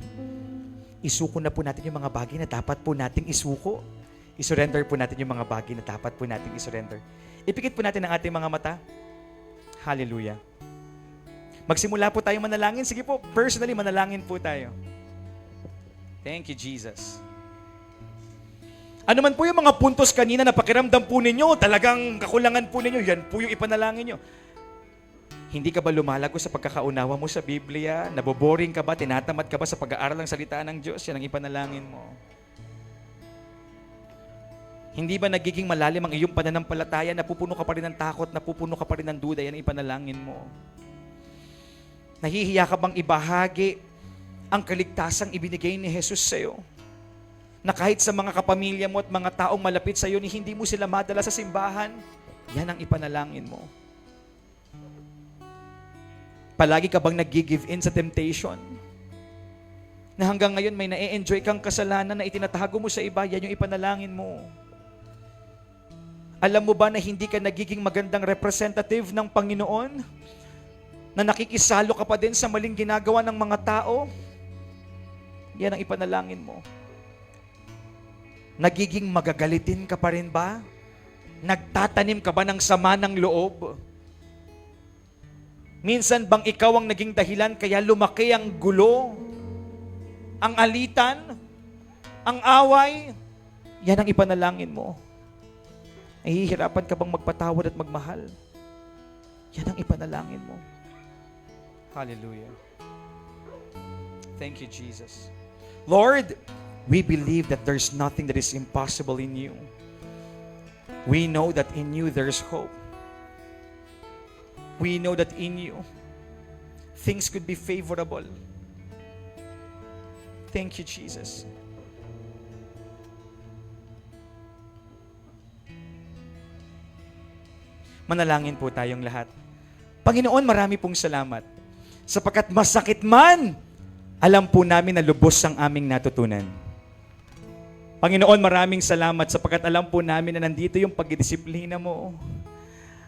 Isuko na po natin yung mga bagay na dapat po nating isuko. Isurrender po natin yung mga bagay na dapat po nating isurrender. Ipikit po natin ang ating mga mata. Hallelujah. Magsimula po tayong manalangin. Sige po, personally, manalangin po tayo. Thank you, Jesus. Ano man po yung mga puntos kanina na pakiramdam po ninyo, talagang kakulangan po ninyo, yan po yung ipanalangin nyo. Hindi ka ba lumalago sa pagkakaunawa mo sa Biblia? Naboboring ka ba? Tinatamad ka ba sa pag-aaral ng salita ng Diyos? Yan ang ipanalangin mo. Hindi ba nagiging malalim ang iyong pananampalataya? Napupuno ka pa rin ng takot, napupuno ka pa rin ng duda? Yan ang ipanalangin mo. Nahihiya ka bang ibahagi ang kaligtasang ibinigay ni Jesus sa iyo? Na kahit sa mga kapamilya mo at mga taong malapit sa iyo, ni hindi mo sila madala sa simbahan? Yan ang ipanalangin mo. Palagi ka bang nag-give in sa temptation? Na hanggang ngayon may na-enjoy kang kasalanan na itinatago mo sa iba, yan yung ipanalangin mo. Alam mo ba na hindi ka nagiging magandang representative ng Panginoon? Na nakikisalo ka pa din sa maling ginagawa ng mga tao? Yan ang ipanalangin mo. Nagiging magagalitin ka pa rin ba? Nagtatanim ka ba ng sama ng loob? Minsan bang ikaw ang naging dahilan kaya lumaki ang gulo, ang alitan, ang away? Yan ang ipanalangin mo. Nahihirapan ka bang magpatawad at magmahal? Yan ang ipanalangin mo. Hallelujah. Thank you, Jesus. Lord, we believe that there's nothing that is impossible in you. We know that in you there's hope. We know that in you, things could be favorable. Thank you, Jesus. Manalangin po tayong lahat. Panginoon, marami pong salamat. Sapagkat masakit man, alam po namin na lubos ang aming natutunan. Panginoon, maraming salamat sapagkat alam po namin na nandito yung pagdidisiplina mo.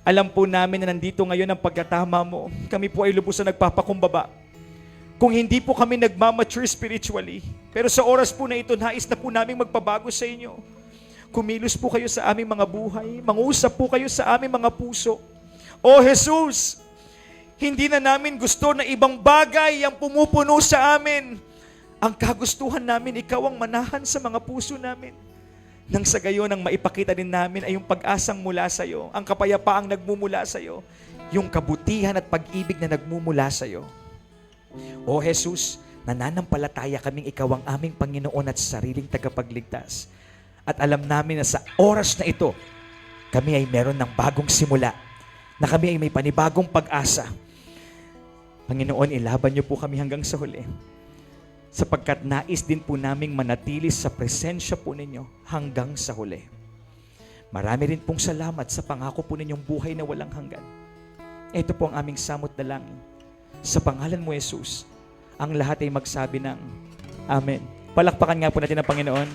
Alam po namin na nandito ngayon ang pagkatama mo. Kami po ay lubos na nagpapakumbaba. Kung hindi po kami nagmamature spiritually, pero sa oras po na ito, nais na po namin magpabago sa inyo. Kumilos po kayo sa aming mga buhay. Mangusap po kayo sa aming mga puso. O Jesus, hindi na namin gusto na ibang bagay ang pumupuno sa amin. Ang kagustuhan namin, ikaw ang manahan sa mga puso namin. Nang sa gayon, ang maipakita din namin ay yung pag-asang mula sa iyo, ang kapayapaang nagmumula sa iyo. yung kabutihan at pag-ibig na nagmumula sa iyo. O Jesus, nananampalataya kaming ikaw ang aming Panginoon at sariling tagapagligtas. At alam namin na sa oras na ito, kami ay meron ng bagong simula, na kami ay may panibagong pag-asa. Panginoon, ilaban niyo po kami hanggang sa huli, sapagkat nais din po naming manatili sa presensya po ninyo hanggang sa huli. Marami rin pong salamat sa pangako po ninyong buhay na walang hanggan. Ito po ang aming samot na langin. Sa pangalan mo, Jesus, ang lahat ay magsabi ng Amen. Palakpakan nga po natin ang Panginoon.